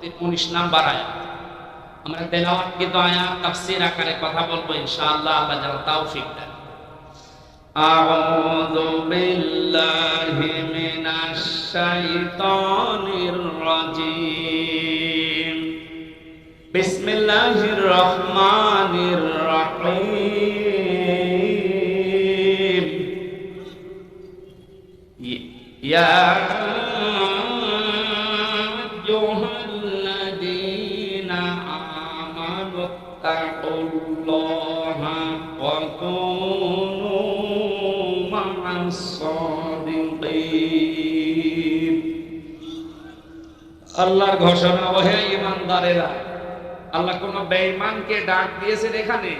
19 number আয়াত। আমরা তেলাওয়াতকৃত আয়াত তাফসীর আকারে কথা বলবো ইনশাআল্লাহ, আল্লাহ যেন তৌফিক দেন। আউযু বিল্লাহি মিনাশ শাইতানির রাজীম। বিসমিল্লাহির রহমানির রহিম। ইয়া আইয়ুহাল্লাযীনা আমানু তাকুল্লাহা ওয়া কুনু মা'আস সাদিকিন। আল্লাহর ঘোষণা, ওহে ঈমানদারেরা, আল্লাহ কোন বেঈমানকে ডাক দিয়েছেন এখানে?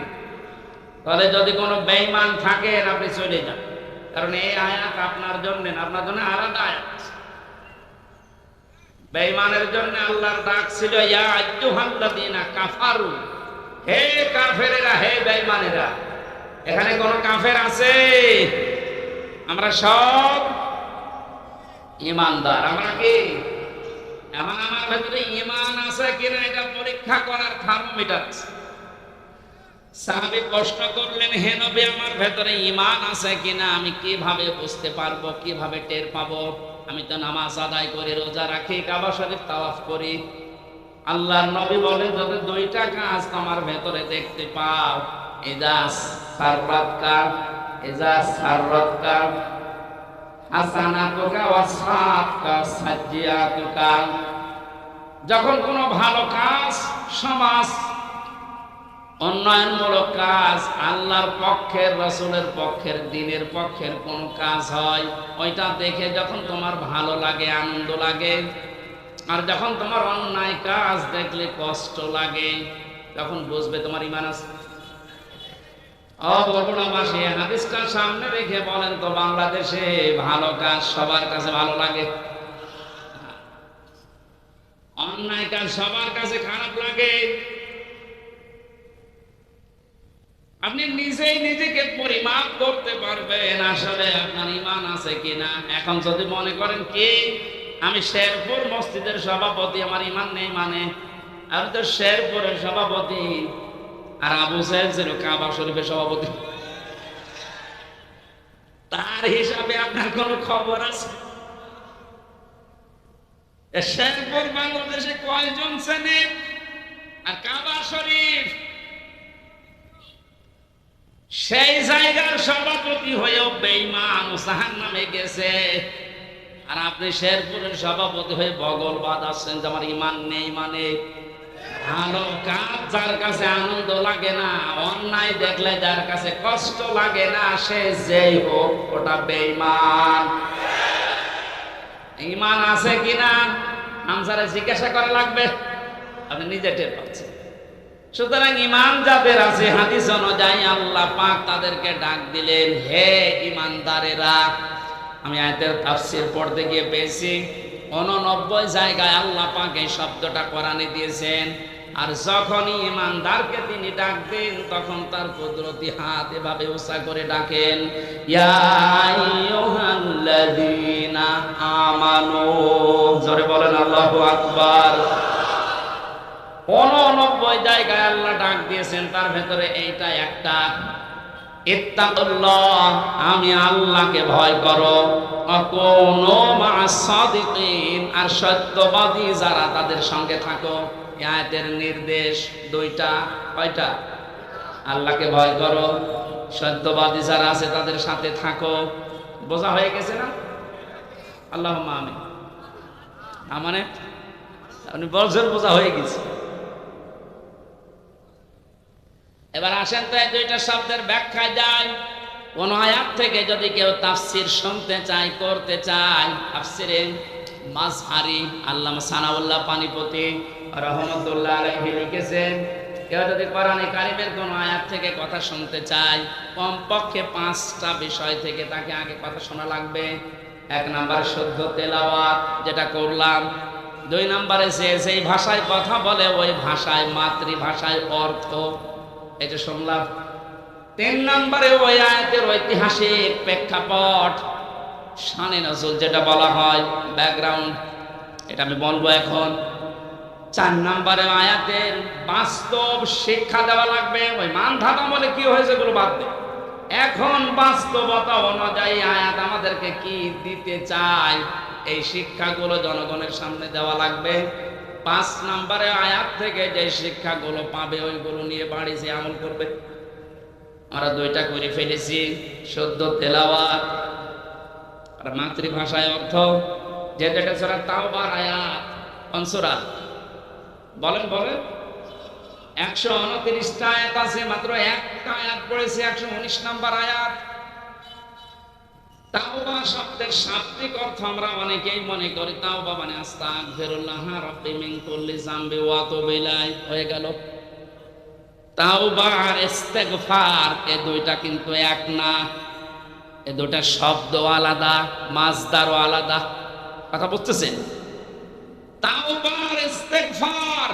তাহলে যদি কোনো বেঈমান থাকেন আপনি চলে যান, কারণ এই আয়াত আপনার জন্য না, আপনার জন্য আলাদা আয়াত। বেঈমানের জন্য আল্লাহর ডাক ছিল ইয়া আইয়ুহাল্লাযীনা কাফারু, হে কাফেরেরা, হে বেঈমানেরা। এখানে কোন কাফের আছে? আমরা সব ঈমানদার। আমরা কি? এখন আমার ভেতরে ঈমান আছে কিনা এটা পরীক্ষা করার থার্মোমিটার আছে। সাহাবী প্রশ্ন করলেন, হে নবী, আমার ভেতরে ঈমান আছে কিনা আমি কিভাবে বুঝতে পারবো, কিভাবে টের পাবো? আমি তো নামাজ আদায় করি, রোজা রাখি, কাবা শরীফ তাওয়াফ করি। আল্লাহর নবী বলেন, যদি দুইটা কাজ তোমার ভেতরে দেখতে পাও, ইযা সাররাতকা হাসানাতুকা ওয়া সাআতকা সাজ্জিয়াতুকা, যখন কোনো ভালো কাজ, সমাজ উন্নয়নমূলক কাজ, আল্লাহর পক্ষের, রাসূলের পক্ষের, দ্বীনের পক্ষের কোন কাজ হয়, ওইটা দেখে যখন তোমার ভালো লাগে, আনন্দ লাগে, আর যখন তোমার অন্যায় কাজ দেখলে কষ্ট লাগে, তখন বুঝবে তোমার ঈমান আছে। অবগুণবাসী হাদিসটা সামনে রেখে বলেন তো, বাংলাদেশে ভালো কাজ সবার কাছে ভালো লাগে, অন্যায় কাজ সবার কাছে খারাপ লাগে। আপনি নিজেই নিজেকে পরিমাপ করতে পারবেন আসলে আপনার ঈমান আছে কিনা। এখন যদি মনে করেন কি আমি শেরপুর মসজিদের সভাপতি, আমার ঈমান নেই, মানে আমি তো শেরপুরের সভাপতি, আর আবু সাহেব ছিল কাবা শরীফের সভাপতি, তার হিসাবে আপনার কোন খবর আছে? শেরপুর বাংলাদেশে কয়জন চেনে? আর কাবা শরীফ সেই জায়গার সভাপতি হয়েও বেঈমান জাহান্নামে গেছে, আর আপনি শেরপুরের সভাপতি হয়ে বগল বাঁধাচ্ছেন যে আমার ঈমান নেই। মানে ভালো কাজ যার কাছে আনন্দ লাগে না, অন্যায় দেখলে যার কাছে কষ্ট লাগে না, সে যেই হোক ওটা বেঈমান। ঈমান আছে কিনা আনসারে জিজ্ঞাসা করা লাগবে, আপনি নিজে টের পাচ্ছেন। সুতরাং ঈমান যাদের আছে, হাদিস অনুযায়ী আল্লাহ পাক তাদেরকে ডাক দিলেন, হে ঈমানদারেরা। আমি আয়াতের তাফসীর পড়তে গিয়ে পেয়েছি 89 জায়গায় আল্লাহ পাক এই শব্দটা কোরআনে দিয়েছেন। আর যখনই ঈমানদারকে তিনি ডাক দেন, তখন তার কুদরতি হাত এভাবে উঁচা করে ডাকেন, ইয়া আইয়ুহাল্লাযীনা আমানু। জোরে বলেন আল্লাহু আকবার। 89 জায়গায় আল্লাহ ডাক দিয়েছেন, তার ভেতরে এইটা একটা, ইত্তাকুল্লাহ, আমি আল্লাহকে ভয় করো, ওয়াকুনু মা'আস সাদিকিন, আর সত্যবাদী যারা তাদের সঙ্গে থাকো। এই আয়াতের নির্দেশ দুইটা। কয়টা? আল্লাহকে ভয় করো, সত্যবাদী যারা আছে তাদের সাথে থাকো। বোঝা হয়ে গেছে না? আল্লাহুম্মা আমিন। মানে আপনি বলছেন বোঝা হয়ে গেছে। এবার আসেন তো এই দুইটা শব্দের ব্যাখ্যা যায়। কোন আয়াত থেকে যদি কেউ তাফসীর শুনতে চায়, করতে চায়, তাফসীরে মাজহারি আল্লামা সানাউল্লাহ পানিপতি রাহমাতুল্লাহ আলাইহি লিখেছেন, কেউ যদি কোরআনে কারিমের কোন আয়াত থেকে কথা শুনতে চায়, কমপক্ষে 5টা বিষয় থেকে তাকে আগে কথা শোনা লাগবে। 1 নাম্বার শুদ্ধ তেলাওয়াত, যেটা করলাম। 2 নাম্বারে যেই ভাষায় কথা বলে ওই ভাষায়, মাতৃভাষায় অর্থ, এটা শুনলাম। 3 নম্বরে ওই আয়াতের ঐতিহাসিক প্রেক্ষাপট, শানে নজুল যেটা বলা হয়, ব্যাকগ্রাউন্ড, এটা আমি বলবো এখন। 4 নম্বরে আয়াতের বাস্তব শিক্ষা দেওয়া লাগবে। ওই মান ধারণা বলে কি হয়েছে এগুলো বাদ দে, এখন বাস্তবতা অনুযায়ী আয়াত আমাদেরকে কি দিতে চায় এই শিক্ষাগুলো জনগণের সামনে দেওয়া লাগবে। 5 নম্বরে আয়াত থেকে যে শিক্ষাগুলো পাবে ওইগুলো নিয়ে বাড়ি যে আমল করবে। আমরা 2টা করে ফেলেছি, শুদ্ধ তেলাওয়াত আর মাতৃভাষায় অর্থ। যেটা সূরা তাওবার আয়াত, কোন সূরা বলেন বলেন? 129টা আয়াত আছে, মাত্র একটা আয়াত পড়েছি, 119 নম্বর আয়াত। তাওবা শব্দের শাব্দিক অর্থ আমরা অনেকেই মনে করি তাওবা মানে আস্তাগফিরুল্লাহ রাব্বি মিন কুল্লি যামবি ওয়া আতুবু ইলাইহি, হয়ে গেল। তাওবা আর ইস্তেগফার এই 2টা কিন্তু এক না, এই 2টা শব্দ আলাদা, মাজদারও আলাদা। কথা বুঝতেছেন? তাওবা আর ইস্তেগফার,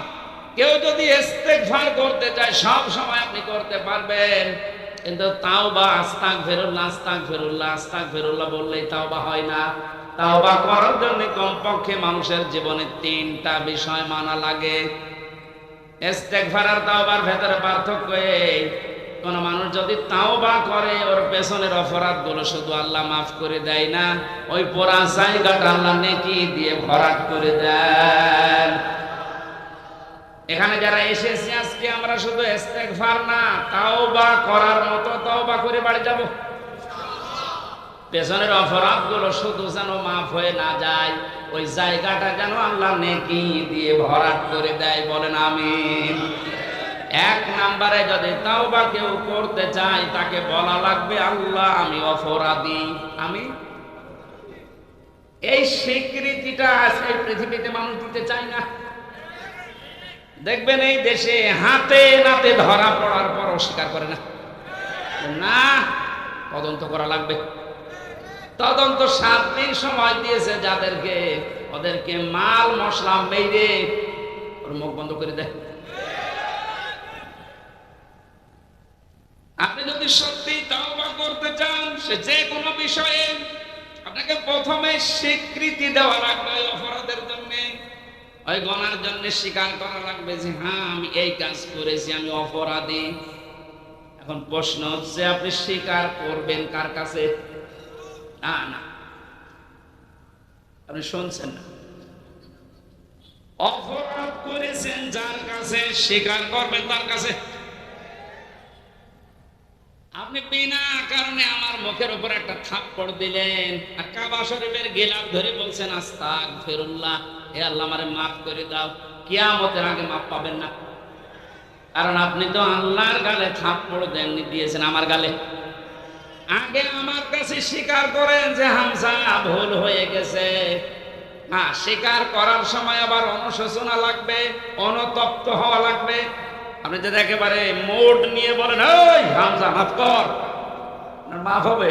কেউ যদি ইস্তেগফার করতে চায় সব সময় আপনি করতে পারবেন, কিন্তু তাওবা আস্তাগফিরুল্লাহ আস্তাগফিরুল্লাহ আস্তাগফিরুল্লাহ বললেই তাওবা হয় না। তাওবা করার জন্য কমপক্ষে মানুষের জীবনে 3টা বিষয় মানা লাগে। ইস্তেগফার আর তাওবার ভেতরে পার্থক্য এই, কোন মানুষ যদি তাওবা করে ওর পেছনের অপরাধগুলো শুধু আল্লাহ মাফ করে দেয় না, ওই পোড়া জায়গাটা আল্লাহ নেকি দিয়ে ভরাট করে দেন। এখানে যারা এসেছি আজকে আমরা শুধু ইস্তেগফার না, তাওবা করার মতো তাওবা করে বাড়ি যাব। পেছনের অপরাধগুলো শুধু যেন মাফ হয়ে না যায়, ওই জায়গাটা যেন আল্লাহ নেকি দিয়ে ভরাট করে দেয়। বলেন আমিন। 1 নম্বরে যদি তাওবা কেউ করতে চায় তাকে বলা লাগবে আল্লাহ আমি অপরাধী, আমি। এই স্বীকৃতিটা আছে পৃথিবীতে মানুষ দিতে চায় না। দেখবেন এই দেশে হাতে নাতে ধরা পড়ার পর অস্বীকার করে না, না তদন্ত করা লাগবে। তদন্ত 7 দিন সময় দিয়েছে যাদেরকে, ওদেরকে মাল মশলা মেরে ওর মুখ বন্ধ করে দেয়। আপনি যদি সত্যি তাওবা করতে চান সে যে কোনো বিষয়ে, আপনাকে প্রথমে স্বীকৃতি দেওয়া লাগবে অপরাধের জন্য, ওই গুনার জন্য স্বীকার করা লাগবে যে হ্যাঁ আমি এই কাজ করেছি, আমি অপরাধী। এখন প্রশ্ন হচ্ছে আপনি স্বীকার করবেন কার কাছে? না না, আপনি শুনছেন না। অপরাধ করেছেন যার কাছে, স্বীকার করবেন তার কাছে। আপনি বিনা কারণে আমার মুখের উপর একটা থাপ্পড় দিলেন আর কাবা শরীফের গিলাফ ধরে বলছেন আস্তাগফিরুল্লাহ, হে আল্লাহ আমারে মাফ করে দাও, কিয়ামতের আগে মাফ পাবেন না। কারণ আপনি তো আল্লাহর গালে থাপ্পড় দেননি, দিয়েছেন আমার গালে। আগে আমার কাছে স্বীকার করেন যে হামজা ভুল হয়ে গেছে। হ্যাঁ, স্বীকার করার সময় আবার অনুশোচনা লাগবে, অনুতপ্ত হওয়া লাগবে। আপনি যদি একেবারে মোড নিয়ে বলেন ওই হামজা মাফ কর, মাফ হবে?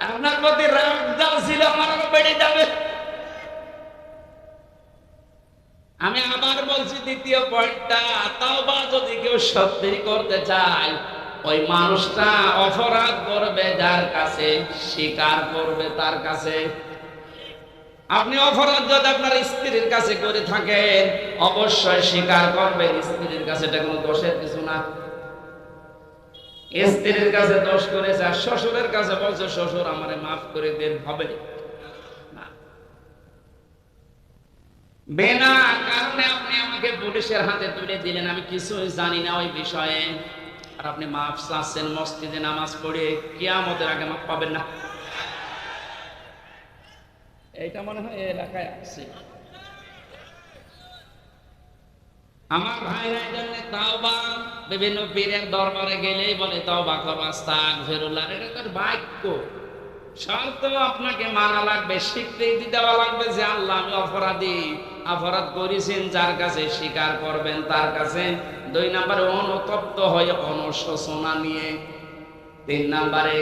আপনার প্রতি রাগ যা ছিল আমার আরো বেড়ে যাবে। আমি আবার বলছি দ্বিতীয় পয়েন্টটা, তাওবা যদি কেউ সত্যি করতে চায় ওই মানুষটা অপরাধ করবে যার কাছে, স্বীকার করবে তার কাছে। আপনি অপরাধ যদি আপনার স্ত্রীর কাছে করে থাকেন অবশ্যই স্বীকার করবেন স্ত্রীর কাছে, এটা কোনো দোষের কিছু না। স্ত্রীর কাছে দোষ করেছে আর শ্বশুরের কাছে বলছে শ্বশুর আমারে মাফ করে দেন, হবে না। বিনা কারণে আপনি আমাকে পুলিশের হাতে তুলে দিলেন, আমি কিছুই জানি না ওই বিষয়ে, আর আপনি মাফ চাচ্ছেন মসজিদে নামাজ পড়ে, কিয়ামতের আগে মাফ পাবেন না। এইটা মনে হয় এলাকায় আছে। আমার ভাইরা জন্য তাওবা, বিভিন্ন পীরের দরবারে গেলেই বলে তাওবা করো আস্তাগফিরুল্লাহ, এটা তো বাক্য। শর্ত আপনাকে মানা লাগবে, স্বীকৃতি দেওয়া লাগবে যে আল্লাহ আমি অপরাধী, অপরাধ করেছেন যার কাছে, স্বীকার করবেন তার কাছে। 2 নম্বরে অনুতপ্ত হয়ে অনুশোচনা নিয়ে। 3 নম্বরে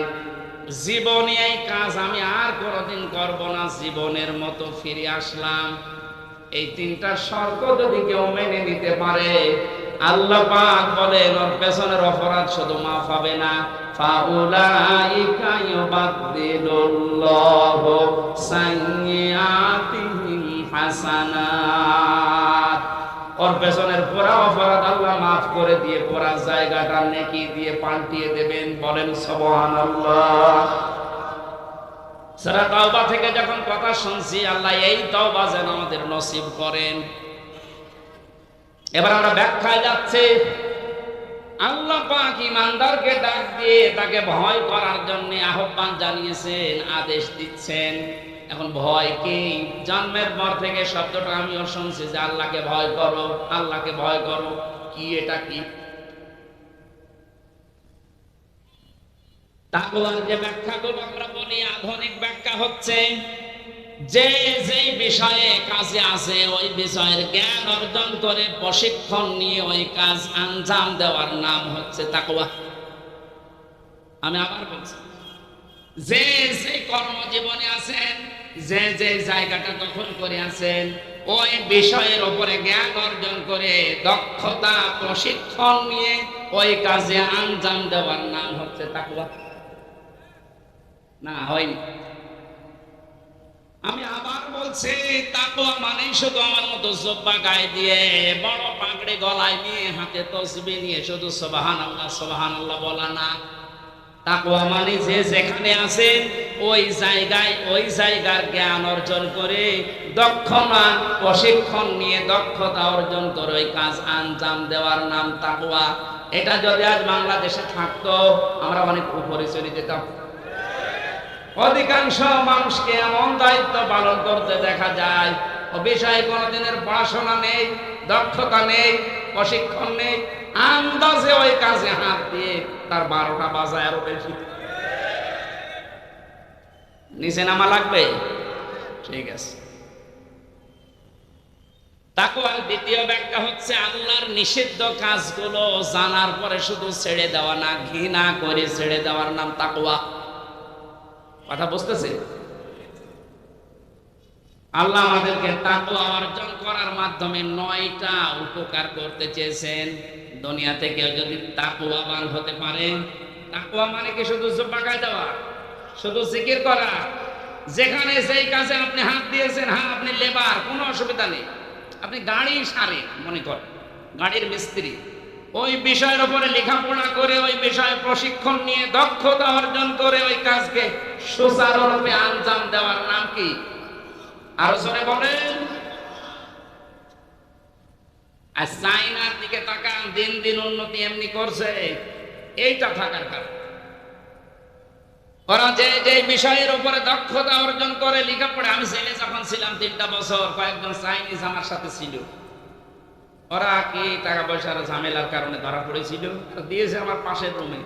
জীবনে এই কাজ আমি আর কোনোদিন করব না, জীবনের মতো ফিরে আসলাম। এই 3টা শর্ত যদি কেউ মেনে নিতে পারে, আল্লাহ পাক বলেন ওর পেছনের অপরাধ শুধু মাফ হবে না, ফাউলাইকা ইউবাদদিলুল্লাহু সাইয়্যাতিহিম হাসানাত। ওর পেছনের পুরা অপরাধ আল্লাহ মাফ করে দিয়ে পুরা জায়গাটা নেকি দিয়ে পাল্টিয়ে দেবেন। বলেন সুবহানাল্লাহ। সূরা তাওবা থেকে যখন কথা শুনছি, আল্লাহ এই তাওবা যেন আমাদের নসিব করেন। এবার আমরা ব্যাখ্যায় যাচ্ছি। আল্লাহ পাক ঈমানদারকে ডাক দিয়ে তাকে ভয় করার জন্য আহ্বান জানিয়েছেন, আদেশ দিচ্ছেন। এখন ভয় কি? জন্মের পর থেকে শব্দটা আমিও শুনছি যে আল্লাহকে ভয় করো, আল্লাহকে ভয় করো। কি এটা কি? তাকওয়ার যে ব্যাখ্যাগুলো আমরা বলি, আধুনিক ব্যাখ্যা হচ্ছে যে যেই বিষয়ে কাজে আছে ওই বিষয়ের জ্ঞান অর্জন করে প্রশিক্ষণ নিয়ে ওই কাজ আঞ্জাম দেওয়ার নাম হচ্ছে তাকওয়া। আমি আবার বলছি, যে যে কর্মজীবনে আছেন, যে যে জায়গাটা দখল করে আছেন, ওই বিষয়ের উপরে জ্ঞান অর্জন করে দক্ষতা প্রশিক্ষণ নিয়ে ওই কাজে আঞ্জাম দেওয়ার নাম হচ্ছে তাকওয়া। না হয়নি? আমি আবার বলছি, তাকওয়া মানে শুধু আমার মতো জুব্বা গায়ে দিয়ে, বড় পাগড়ি গলায় নিয়ে, হাতে তসবিহ নিয়ে শুধু সুবহানাল্লাহ সুবহানাল্লাহ বলা না। তাকওয়া মানে যে যেখানে আছেন ওই জায়গায় ওই জায়গার জ্ঞান অর্জন করে দক্ষতা প্রশিক্ষণ নিয়ে দক্ষতা অর্জন করে ওই কাজ আঞ্জাম দেওয়ার নাম তাকওয়া। এটা যদি আজ বাংলাদেশে থাকতো, আমরা অনেক উপরে চলে যেতাম। অধিকাংশ মানুষকে এমন দায়িত্ব পালন করতে দেখা যায়, ও বিষয়ে কোনোদিনের পড়াশোনা নেই, দক্ষতা নেই, প্রশিক্ষণ নেই, আন্দাজে ওই কাজে হাত দিয়ে তার 12টা বাজায় আরো বেশি। নিচে নামা লাগবে? ঠিক আছে। তাকওয়ার দ্বিতীয় ব্যাখ্যা হচ্ছে আল্লাহর নিষিদ্ধ কাজগুলো জানার পরে শুধু ছেড়ে দেওয়া না, ঘৃণা করে ছেড়ে দেওয়ার নাম তাকওয়া। কথা বুঝতেছে? আল্লাহ আমাদেরকে তাকওয়া অর্জন করার মাধ্যমে 9টা উপকার করতে চেয়েছেন। দুনিয়াতে কেউ যদি তাকওয়াবান হতে পারে, তাকওয়া মানে কি শুধু জুব্বা গায়ে দেওয়া, শুধু জিকির করা? যেখানে যেই কাজে আপনি হাত দিয়েছেন, হ্যাঁ আপনি লেবার, কোনো অসুবিধা নেই, আপনি গাড়ি সারে মনে করেন, গাড়ির মিস্ত্রি, ওই বিষয়ের উপরে লেখাপড়া করে ওই বিষয়ে প্রশিক্ষণ নিয়ে দক্ষতা অর্জন করে ওই কাজকে সুচারুরূপে আঞ্জাম দেওয়ার নাম কি? আরো জোরে বলেন। আর চাইনার দিকে তাকান, দিন দিন উন্নতি এমনি করছে, এইটা থাকার কারণ। ওরা যে যে বিষয়ের উপরে দক্ষতা অর্জন করে লেখাপড়া, আমি ছেলে যখন ছিলাম 3টা বছর, কয়েকজন চাইনিজ আমার সাথে ছিল। ওরা কি টাকা পয়সার ঝামেলার কারণে ধরা পড়েছিল, দিয়েছে আমার পাশের রুমে।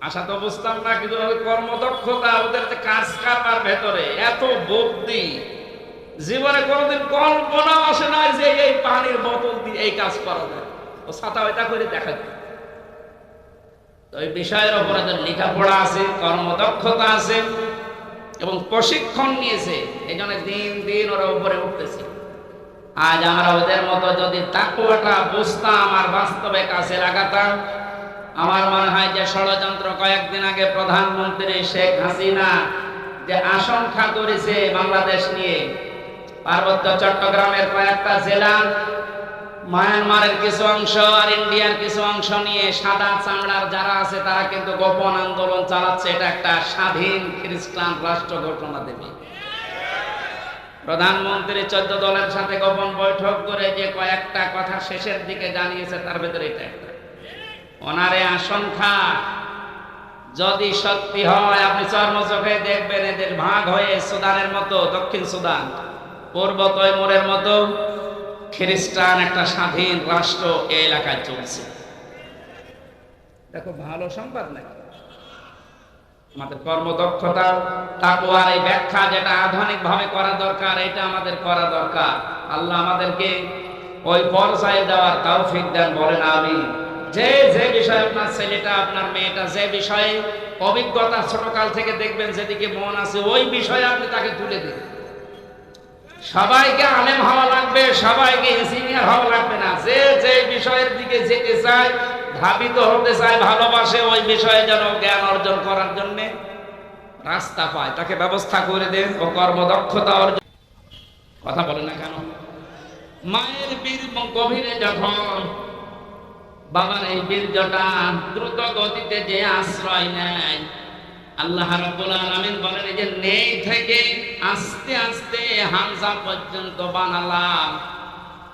আশা তো বুঝতাম না, কিন্তু কর্মদক্ষতা, ওদের যে কাজ কারবার ভেতরে এত বুদ্ধি, জীবনে কোনোদিন কল্পনা আসে না যে এই পানির বোতল দিয়ে এই কাজ করা যায়। ও ছাতা ওইটা করে দেখাচ্ছে। তো এই বিষয়ের উপরে লেখাপড়া আছে, কর্মদক্ষতা আছে এবং প্রশিক্ষণ নিয়েছে, এই জন্য দিন দিন ওরা উপরে উঠতেছে। আজ আমরা ওদের মতো যদি তাকওয়াটা বুঝতাম আর বাস্তবে কাছে লাগাতাম, আমার মনে হয় যে ষড়যন্ত্র কয়েকদিন আগে প্রধানমন্ত্রী শেখ হাসিনা যে আশঙ্কা করেছে বাংলাদেশ নিয়ে, পার্বত্য চট্টগ্রামের কয়েকটা জেলা, মায়ানমারের কিছু অংশ আর ইন্ডিয়ার কিছু অংশ নিয়ে সাদা চামড়ার যারা আছে তারা কিন্তু গোপন আন্দোলন চালাচ্ছে। এটা একটা স্বাধীন খ্রিস্টান রাষ্ট্র ঘোষণা দেবে। প্রধানমন্ত্রী 14 দলের সাথে গোপন বৈঠক করে যে কয়েকটা কথা শেষের দিকে জানিয়েছে, তার ভেতরে এটা একটা। ওনারে আশঙ্কা যদি সত্যি হয়, আপনি চর্মচোখে দেখবেন এদের ভাগ হয়ে সুদানের মতো, দক্ষিণ সুদান, পূর্ব তৈমুরের মতো খ্রিস্টান একটা স্বাধীন রাষ্ট্র এই এলাকায় চলছে। দেখো ভালো সংবাদ নাকি? আমাদের কর্মদক্ষতা, তাকওয়ার এই ব্যাখ্যা যেটা আধুনিক ভাবে করা দরকার, এটা আমাদের করা দরকার। আল্লাহ আমাদেরকে ওই পর্যায়ে যাওয়ার তৌফিক দেন, বলেন আমিন। যে যে বিষয়ে আপনার ছেলেটা, আপনার মেয়েটা যে বিষয়ে অভিজ্ঞতা ছোটকাল থেকে দেখবেন, যেদিকে মন আছে, ওই বিষয়ে আপনি তাকে তুলে দিন। সবাইকে আলেম হওয়া লাগবে, সবাইকে ইঞ্জিনিয়ার হওয়া লাগবে না। যে যে বিষয়ের দিকে যেতে চায়, ধাবিত হতে চায়, ভালোবাসে, ওই বিষয়ে যেন জ্ঞান অর্জন করার জন্য রাস্তা পায়, তাকে ব্যবস্থা করে দেন ও কর্মদক্ষতা অর্জন। কথা বলে না কেন? মায়ের বীর গভীরে যখন বাবার এই বীর্যটা দ্রুত গতিতে যে আশ্রয় নেয়, আল্লাহ রাব্বুল আলামিন বলেন এই যে নেই থেকে আস্তে আস্তে হামজা পর্যন্ত বানালাম।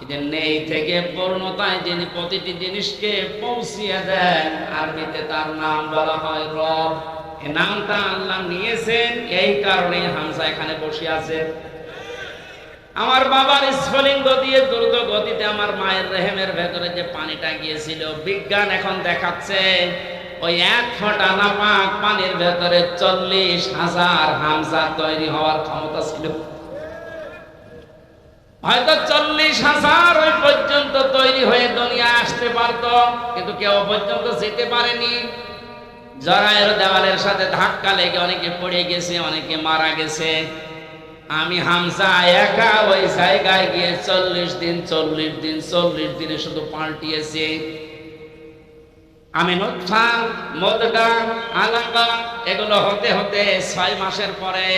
এই যে নেই থেকে পূর্ণতায় যিনি প্রতিটি জিনিসকে পৌঁছিয়ে দেন, আরবিতে তার নাম বলা হয় রব। এই নামটা আল্লাহ নিয়েছেন, এই কারণে হামজা এখানে বসে আছে। আমার বাবার স্ফুলিঙ্গ দিয়ে দ্রুত গতিতে আমার মায়ের রেহেমের ভেতরে যে পানিটা গিয়েছিল, বিজ্ঞান এখন দেখাচ্ছে ওই 1 ফোঁটা নাপাক পানির ভেতরে 40,000 হামজা তৈরি হওয়ার ক্ষমতা ছিল। হয়তো 40,000 ওই পর্যন্ত তৈরি হয়ে দুনিয়া আসতে পারত, কিন্তু কেউ পর্যন্ত যেতে পারেনি। জরায়ের দেওয়ালের সাথে ধাক্কা লেগে অনেকে পড়ে গেছে, অনেকে মারা গেছে। আমি হামজা একা ওই জায়গায় গিয়ে 40 দিনে শুধু পাল্টিয়েছি। আমি নুতফা, মুদগা, আলাকা এগুলো হতে হতে 6 মাসের পরে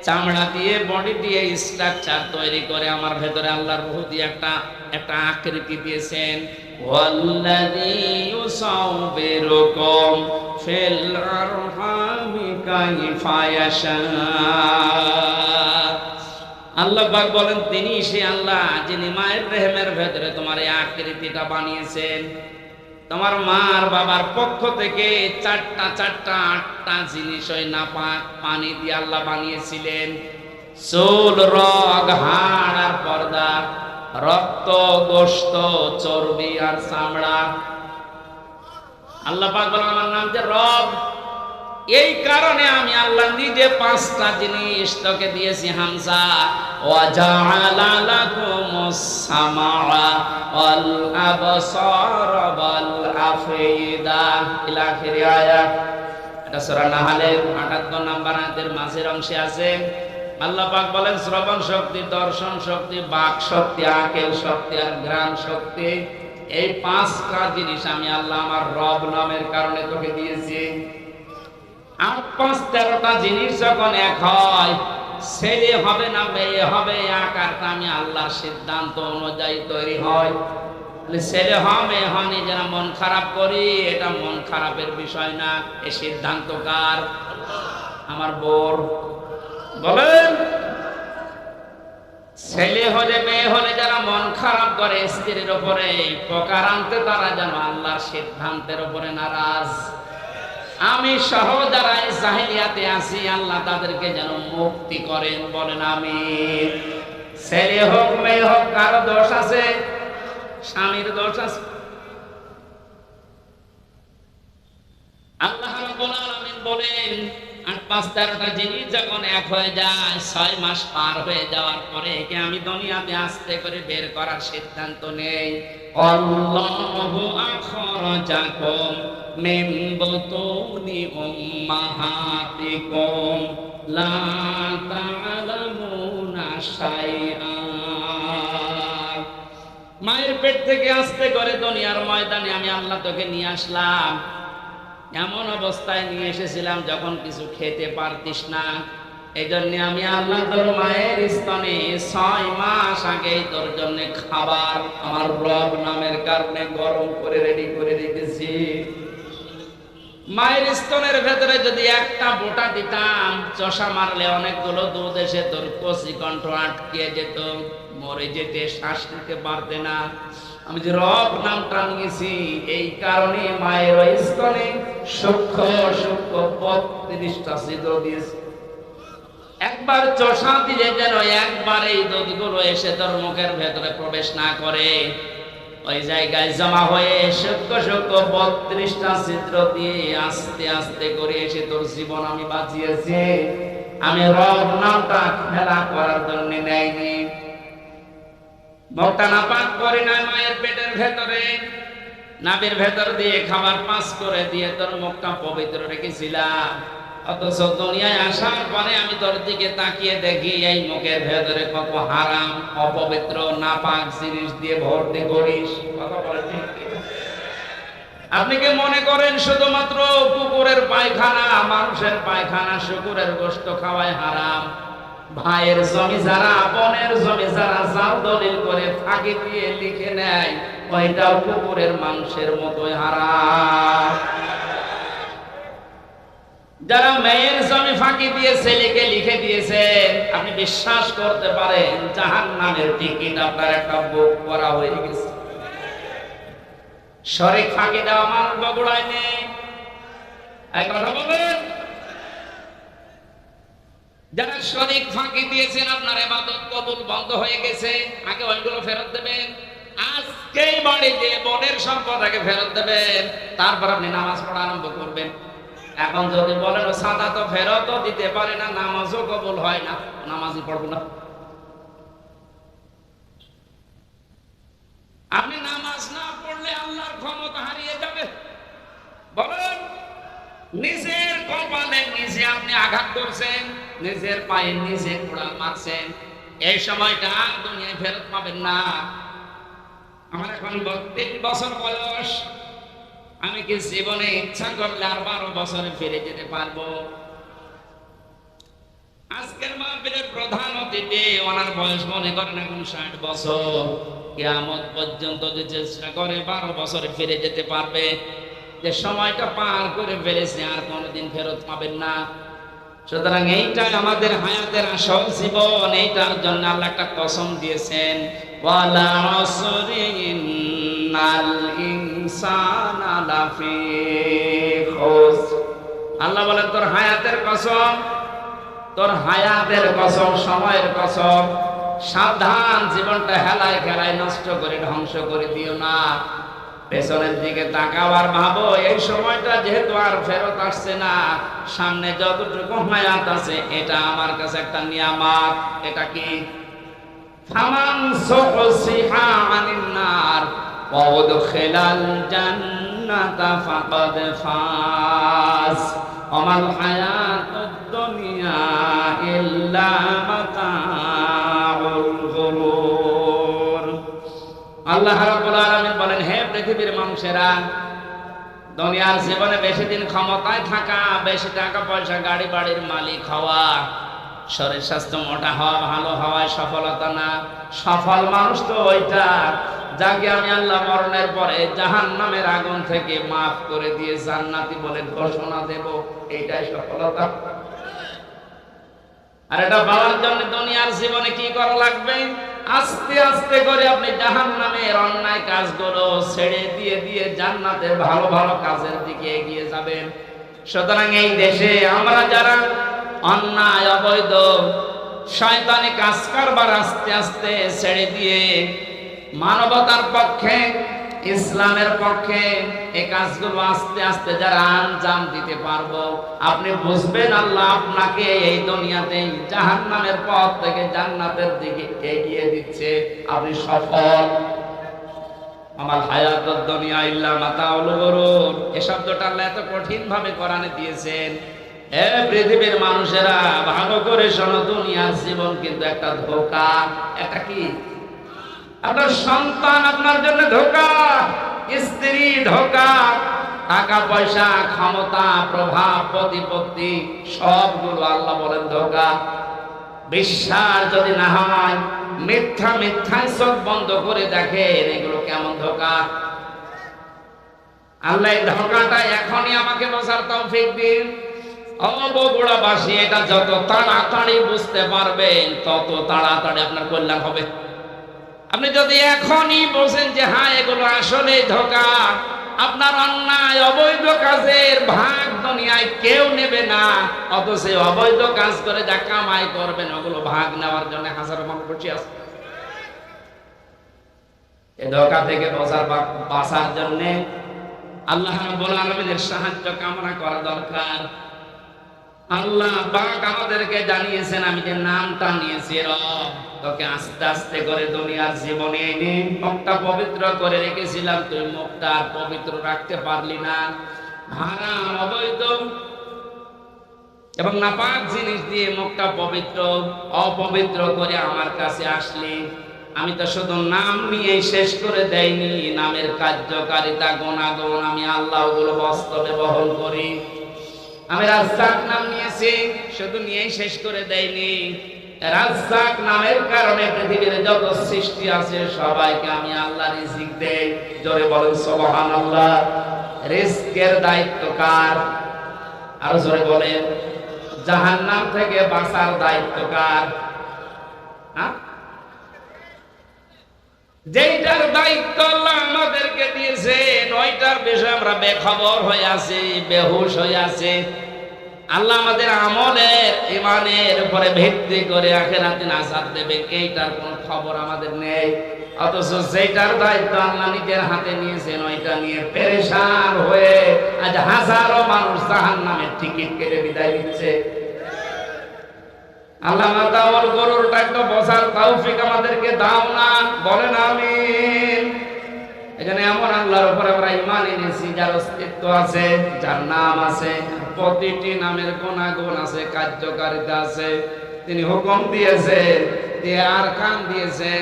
চামড়া দিয়ে বডি দিয়ে স্ট্রাকচার তৈরি করে আমার ভেতরে আল্লাহর রূহ দিয়ে একটা আকৃতি দিয়েছেন। ওয়াল্লাযী ইউসাউবিরুকুম ফিল আরহামি কাইফা ইয়াশা। আল্লাহ পাক বলেন তিনি সে আল্লাহ যিনি মায়ের রেহেমের ভেতরে তোমার এই আকৃতিটা বানিয়েছেন। তোমার মার বাবার পক্ষ থেকে 8টা জিনিস ওই নাপাক পানি দিয়ে আল্লাহ বানিয়েছিলেন। চুল, রগ, হাড় আর পর্দা, রক্ত, গোশত, চর্বি আর চামড়া। আল্লাহ পাক বলেন আমার নাম যে রব, এই কারণে আমি আল্লাহ নিজে 5টা জিনিস তোকে দিয়েছি হামজা। ওয়াজআলা লাকুমুস সামাআ ওয়াল আবসার ওয়াল আফইদা ইলা আখির আয়াত। এটা সূরা নাহলের 78 নম্বর আয়াতের মাঝের অংশে আছে। আল্লাহ পাক বলেন শ্রবণ শক্তি, দর্শন শক্তি, বাক শক্তি, আকেল শক্তি আর ঘ্রাণ শক্তি, এই 5টা জিনিস আমি আল্লাহ আমার রব নামের কারণে তোকে দিয়েছি। আর 5-13টা জিনিস যখন এক হয়, ছেলে হবে না মেয়ে হবে, আকারটা আমি আল্লাহর সিদ্ধান্ত অনুযায়ী তৈরি হয়। ছেলে হয় মেয়ে হয় নিজেরা মন খারাপ করি, এটা মন খারাপের বিষয় না। এই সিদ্ধান্ত কার? আমার বোর। বলেন ছেলে হলে মেয়ে হলে যারা মন খারাপ করে স্ত্রীর উপরে, প্রকার আনতে তারা যেন আল্লাহর সিদ্ধান্তের উপরে নারাজ। আমি সহ যারা জাহিলিয়াতে আছি আল্লাহ তাদেরকে যেন মুক্তি করেন, বলেন আমিন। ছেলে হোক মেয়ে হোক, কারো দোষ আছে? স্বামীর দোষ আছে? আল্লাহ রাব্বুল আলামিন বলেন 8-5-13টা জিনিস যখন এক হয়ে যায়, 6 মাস পার হয়ে যাওয়ার পরে একে আমি দুনিয়াতে আস্তে করে বের করার সিদ্ধান্ত নেই। আল্লাহু আখরাজাকুম মিন বুতুনি উম্মাহাতিকুম লা তা'লামুনা শাইআ। মায়ের পেট থেকে আস্তে করে দুনিয়ার ময়দানে আমি আল্লাহ তোকে নিয়ে আসলাম। এমন অবস্থায় নিয়ে এসেছিলাম যখন কিছু খেতে পারতিস না। এই জন্য আমি আল্লাহ তোর মায়ের স্তনে 6 মাস আগেই তোর জন্য খাবার আমার রব নামের কারণে গরম করে রেডি করে রেখেছি। মায়ের স্তনের ভেতরে যদি একটা বোটা দিতাম, চষা মারলে অনেকগুলো দুধ এসে তোর কচি কণ্ঠ আটকে যেত, মরে যেতে, শ্বাস নিতে পারতে না। আমি যে রব নামটা নিয়েছি এই কারণে মায়ের ওই স্তনে সূক্ষ্ম সূক্ষ্ম 32টা ছিদ্র দিয়েছি। একবার চষা দিলে যেন একবার এই দুধগুলো এসে তোর মুখের ভেতরে প্রবেশ না করে, ওই জায়গায় জমা হয়ে সূক্ষ্ম সূক্ষ্ম 32টা ছিদ্র দিয়ে আস্তে আস্তে করে এসে তোর জীবন আমি বাঁচিয়েছি। আমি রব নামটা খেলা করার জন্য নেয়নি। মুখটা নাপাক করে না মায়ের পেটের ভেতরে, নাভির ভেতর দিয়ে খাবার পাস করে দিয়ে তোর মুখটা পবিত্র রেখেছিলাম। অথচ দুনিয়ায় আসার পরে আমি তোর দিকে তাকিয়ে দেখি এই মুখের ভেতরে কত হারাম, অপবিত্র, নাপাক জিনিস দিয়ে ভর্তি করিস। কথা বলে ঠিক? আপনি কি মনে করেন শুধুমাত্র কুকুরের পায়খানা, মানুষের পায়খানা, শুকুরের গোশত খাওয়াই হারাম? ভাইয়ের জমি যারা, বোনের জমি যারা জাল দলিল করে ফাঁকি দিয়ে লিখে নেয়, ওইটাও কুকুরের মাংসের মতোই হারাম। যারা মেয়ের জমি ফাঁকি দিয়ে ছেলেকে লিখে দিয়েছেন, আপনি বিশ্বাস করতে পারেন জাহান্নামের টিকিট আপনার একটা বুক করা হয়ে গেছে। শরীক ফাঁকি দেওয়া মানুষ বগুড়ায় নেই, এই কথা বলেন। যারা শরীক ফাঁকি দিয়েছেন, আপনার ইবাদত কবুল বন্ধ হয়ে গেছে, আগে ওইগুলো ফেরত দেবেন। আজকেই বাড়িতে বোনের সম্পদ আগে ফেরত দেবেন, তারপর আপনি নামাজ পড়া আরম্ভ করবেন। এখন যদি বলেন সাদা তো ফেরতও দিতে পারে না, নামাজও কবুল হয় না, নামাজই পড়বো না। আপনি নামাজ না পড়লে আল্লাহর ক্ষমতা হারিয়ে যাবে। বলেন, নিজের কপালে নিজে আপনি আঘাত করছেন, নিজের পায়ে নিজে কোড়াল মারছেন, এই সময়টা দুনিয়ায় ফেরত পাবেন না। আমার এখন 32 বছর বয়স, আমি কি জীবনে ইচ্ছা করলে আর 12 বছরে ফিরে যেতে পারবো? আজকের মাহফিলের প্রধান অতিথি, ওনার বয়স মনে করেন এখন 60 বছর। কিয়ামত পর্যন্ত যে চেষ্টা করে 12 বছরে ফিরে যেতে পারবে, যে সময়টা পার করে ফেলেছে আর কোনোদিন ফেরত পাবেন না। সুতরাং এইটাই আমাদের হায়াতের আসল জীবন, এইটার জন্য আল্লাহ একটা কসম দিয়েছেন, ওয়ালা আসরি ইন্নাল ইনসানা লাফি খুসর। আল্লাহ বলেন তোর হায়াতের কসম, তোর হায়াতের কসম, সময়ের কসম, সাবধান, জীবনটা হেলায় খেলায় নষ্ট করে ধ্বংস করে দিও না। পেছনের দিকে তাকাও আর ভাবো, এই সময়টা যেহেতু আর ফেরত আসছে না, সামনে যতটুকু হায়াত আছে এটা আমার কাছে একটা নিয়ামত। এটা কি? ফামান সুহসিহা আনিন নার ওয়া উদখিলাল জান্নাতা ফাকাদ ফাজ ওমাল হায়াতুদ দুনিয়া ইল্লা মাতাউল গুরুর। আল্লাহ রাব্বুল আলামিন বলেন, হে পৃথিবীর মানুষেরা, দুনিয়ার জীবনে বেশি দিন ক্ষমতায় থাকা, বেশি টাকা পয়সা গাড়ি বাড়ির মালিক হওয়া, শরীর স্বাস্থ্য মোটা হওয়া, ভালো হওয়ায় সফলতা না। সফল মানুষ তো ওইটা যাকে আমি আল্লাহ মরণের পরে জাহান্নামের আগুন থেকে মাফ করে দিয়ে জান্নাতি বলে ঘোষণা দেব, এইটাই সফলতা। আর এটা পাওয়ার জন্য দুনিয়ার জীবনে কি করা লাগবে? আস্তে আস্তে করে আপনি জাহান্নামের অন্যায় কাজগুলো ছেড়ে দিয়ে দিয়ে জান্নাতের ভালো ভালো কাজের দিকে এগিয়ে যাবেন। সুতরাং এই দেশে আমরা যারা অন্যায়, অবৈধ, শয়তানি কাজ কারবার আস্তে আস্তে ছেড়ে দিয়ে মানবতার পক্ষে, ইসলামের পক্ষে এই কাজগুলো আস্তে আস্তে যারা আঞ্জাম দিতে পারবো, আপনি বুঝবেন আল্লাহ আপনাকে এই দুনিয়াতে জাহান্নামের পথ থেকে জান্নাতের দিকে এগিয়ে দিচ্ছে, আপনি সফল। আমার হায়াতুদ দুনিয়া ইল্লা মাতাউল গুরুর, এই শব্দটা আল্লাহ এত কঠিন ভাবে কোরআনে দিয়েছেন। হে পৃথিবীর মানুষেরা, ভালো করে শোনো, দুনিয়ার জীবন কিন্তু একটা ধোঁকা। এটা কি? আপনার সন্তান আপনার জন্য ধোঁকা, স্ত্রী ধোঁকা, টাকা পয়সা, ক্ষমতা, প্রভাব, প্রতিপত্তি, সবগুলো আল্লাহ বলেন ধোঁকা। বিশ্বাস যদি না হয়, মিথ্যা মিথ্যায় চোখ বন্ধ করে দেখেন এগুলো কেমন ধোঁকা। আল্লাহ এই ধোঁকাটা এখনই আমাকে বোঝার তৌফিক দিন। বগুড়াবাসী, এটা যত তাড়াতাড়ি বুঝতে পারবেন তত তাড়াতাড়ি আপনার কল্যাণ হবে। আপনি যদি এখনই বোঝেন যে হ্যাঁ এগুলো আসলে ধোঁকা, আপনার অন্যায় অবৈধ কাজের ভাগ দুনিয়ায় কেউ নেবে না, অথচ অবৈধ কাজ করে যা কামাই করবেন ওগুলো ভাগ নেওয়ার জন্য হাজারো মানুষ বসে আছে। এই ধোঁকা থেকে বাঁচার জন্য আল্লাহ রাব্বুল আলামিনের সাহায্য কামনা করা দরকার। আল্লাহ পাক আমাদেরকে জানিয়েছেন, আমি যে নামটা নিয়েছি রব, তোকে আস্তে আস্তে করে দুনিয়ার জীবনে এনে মুখটা পবিত্র করে রেখেছিলাম, তুই মুখটা পবিত্র রাখতে পারলি না। হারাম, অবৈধ এবং নাপাক জিনিস দিয়ে মুখটা পবিত্র অপবিত্র করে আমার কাছে আসলি। আমি তো শুধু নাম নিয়ে শেষ করে দেয়নি, নামের কার্যকারিতা, গুণাগুণ আমি আল্লাহ ওগুলো বাস্তবে বহন করি। আমি রাজ্জাক নাম নিয়েছি, শুধু নিয়েই শেষ করে দেয়নি, রাজ্জাক নামের কারণে পৃথিবীর যত সৃষ্টি আছে সবাইকে আমি আল্লাহ রিজিক দেই। জোরে বলেন সুবহানাল্লাহ। রিজকের দায়িত্ব কার? আর জোরে বলেন। জাহান্নাম থেকে বাঁচার দায়িত্ব কার? যেইটার দায়িত্ব আল্লাহ আমাদেরকে দিয়েছে, নয়টার বিষয়ে আমরা বেখবর হয়ে আছি, বেহুশ হয়ে আছি। আল্লাহ আমাদের আমলের ইমানের উপরে ভিত্তি করে আখিরাতে নাজাত দেবে, এইটার কোনো খবর আমাদের নেই। অথচ যেটার দায়িত্ব আল্লাহ নিজের হাতে নিয়েছেন ওইটা নিয়ে পেরেশান হয়ে আজ হাজারো মানুষ জাহান্নামের টিকিট কেটে বিদায় দিচ্ছে। আল্লাহ তাআলার গরুরটা একটু বোঝার তৌফিক আমাদেরকে দাও না, বলেন আমিন। এখানে এমন আল্লাহর উপর আমরা ঈমান এনেছি যার অস্তিত্ব আছে, যার নাম আছে, প্রতিটি নামের গুণাগুণ আছে, কার্যকারিতা আছে। তিনি হুকুম দিয়েছেন, দিয়ে আর কাম দিয়েছেন।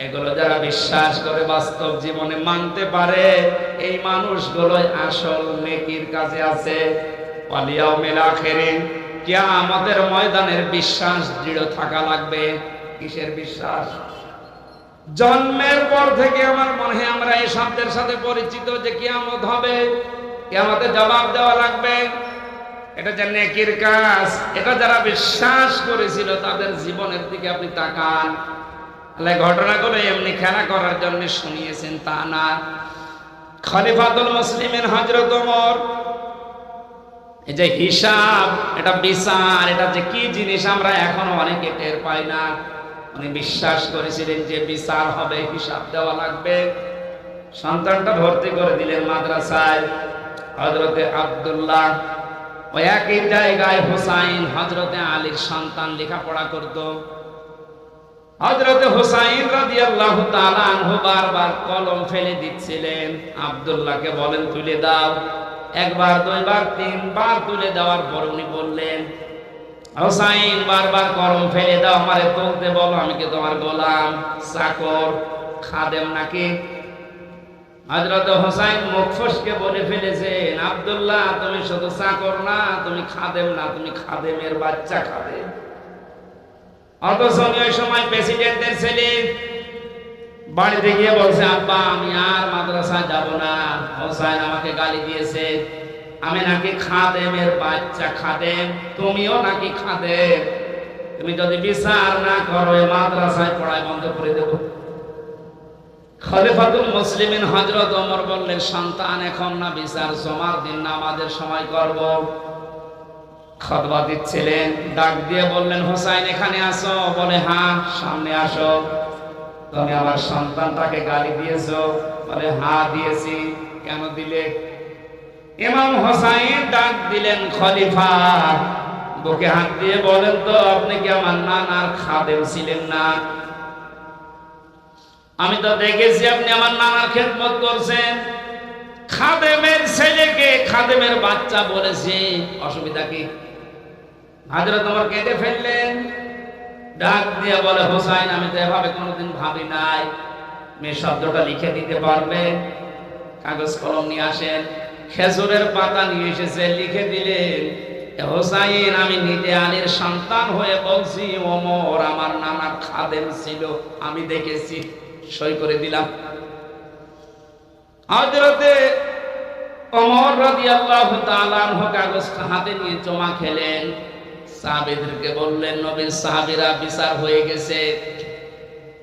এগুলো যারা বিশ্বাস করে বাস্তব জীবনে মানতে পারে, এই মানুষগুলোই আসল নেকির কাজে আছে। ওয়াল ইয়াউমিল আখিরিন, কিয়ামতের ময়দানের বিশ্বাস দৃঢ় থাকা লাগবে। কিসের বিশ্বাস? জন্মের পর থেকে আমার মনে হয় আমরা এই শব্দের সাথে পরিচিত যে কিয়ামত হবে, কিয়ামতে জবাব দেওয়া লাগবে। এটা যে নেকির কাজ, এটা যারা বিশ্বাস করেছিল তাদের জীবনের দিকে আপনি তাকান। আল্লাহ ঘটনাগুলো এমনি খেলা করার জন্য শুনিয়েছেন তা না। খলিফাতুল মুসলিমিন হযরত ওমর, এই যে হিসাব, এটা বিচার, এটা যে কি জিনিস আমরা এখনো অনেকে টের পাই না। উনি বিশ্বাস করেছিলেন যে বিচার হবে, হিসাব দেওয়া লাগবে। সন্তানটা ভর্তি করে দিলেন মাদ্রাসায়। হযরতে আব্দুল্লাহ, ওই একই জায়গায় হুসাইন হযরতে আলীর সন্তান লেখাপড়া করত। হযরতে হুসাইন রাদিয়াল্লাহু তাআলা আনহু বারবার কলম ফেলে দিচ্ছিলেন। আব্দুল্লাহকে বলেন তুলে দাও। একবার, দুইবার, তিনবার তুলে দেওয়ার পর উনি বললেন, হুসাইন বারবার কলম ফেলে দাও, আমারে তুলতে বলো, আমি কি তোমার গোলাম, চাকর, খাদেম নাকি? হযরত হুসাইন মুখ ফসকে বলে ফেলেছেন, আব্দুল্লাহ তুমি শুধু চাকর না, তুমি খাদেম না, তুমি খাদেমের বাচ্চা খাদেম। অথচ ওই সময় প্রেসিডেন্টের ছেলে বাড়িতে গিয়ে বলছে, আব্বা আমি আর মাদ্রাসায় যাব না, হুসাইন আমাকে গালি দিয়েছে, আমি নাকি খাদেমের বাচ্চা খাদেম, তুমিও নাকি খাদেম, তুমি যদি বিচার না করো এই মাদ্রাসায় পড়াই বন্ধ করে দেব। খলিফাতুল মুসলিমিন হযরত ওমর বললেন, সন্তান এখন না, বিচার জমার দিন নামাজের সময় করব। খুতবা দিচ্ছিলেন, ডাক দিয়ে বললেন, হুসাইন এখানে আসো। বলে হ্যাঁ, সামনে আসো। তুমি আমার সন্তানটাকে গালি দিয়েছো? বলে হ্যাঁ দিয়েছি। কেন দিলে? ইমাম হুসাইন ডাক দিলেন, খলিফা বুকে হাত দিয়ে বলেন তো, আপনি কি আমার নানার খাদেম ছিলেন না? আমি তো দেখেছি আপনি আমার নানার খেদমত করছেন। খাদেমের ছেলেকে খাদেমের বাচ্চা বলেছে, অসুবিধা কি? হযরত ওমর কেঁদে ফেললেন। ডাক দিয়ে বলে, হুসাইন আমি তো এভাবে কোনোদিন ভাবি নাই। মেয়ে শব্দটা লিখে দিতে পারবে? কাগজ কলম নিয়ে আসেন। খেজুরের পাতা নিয়ে এসেছে, লিখে দিলেন, হুসাইন আমি নিজে আলীর সন্তান হয়ে বলছি, ওমর আমার নানার খাদেম ছিল, আমি দেখেছি, সই করে দিলাম। হযরতে ওমর রাদিয়াল্লাহু তাআলা আনহু কাগজটা হাতে নিয়ে চমা খেলেন। সাহাবীদেরকে বললেন, নবীর সাহাবীরা বিচার হয়ে গেছে।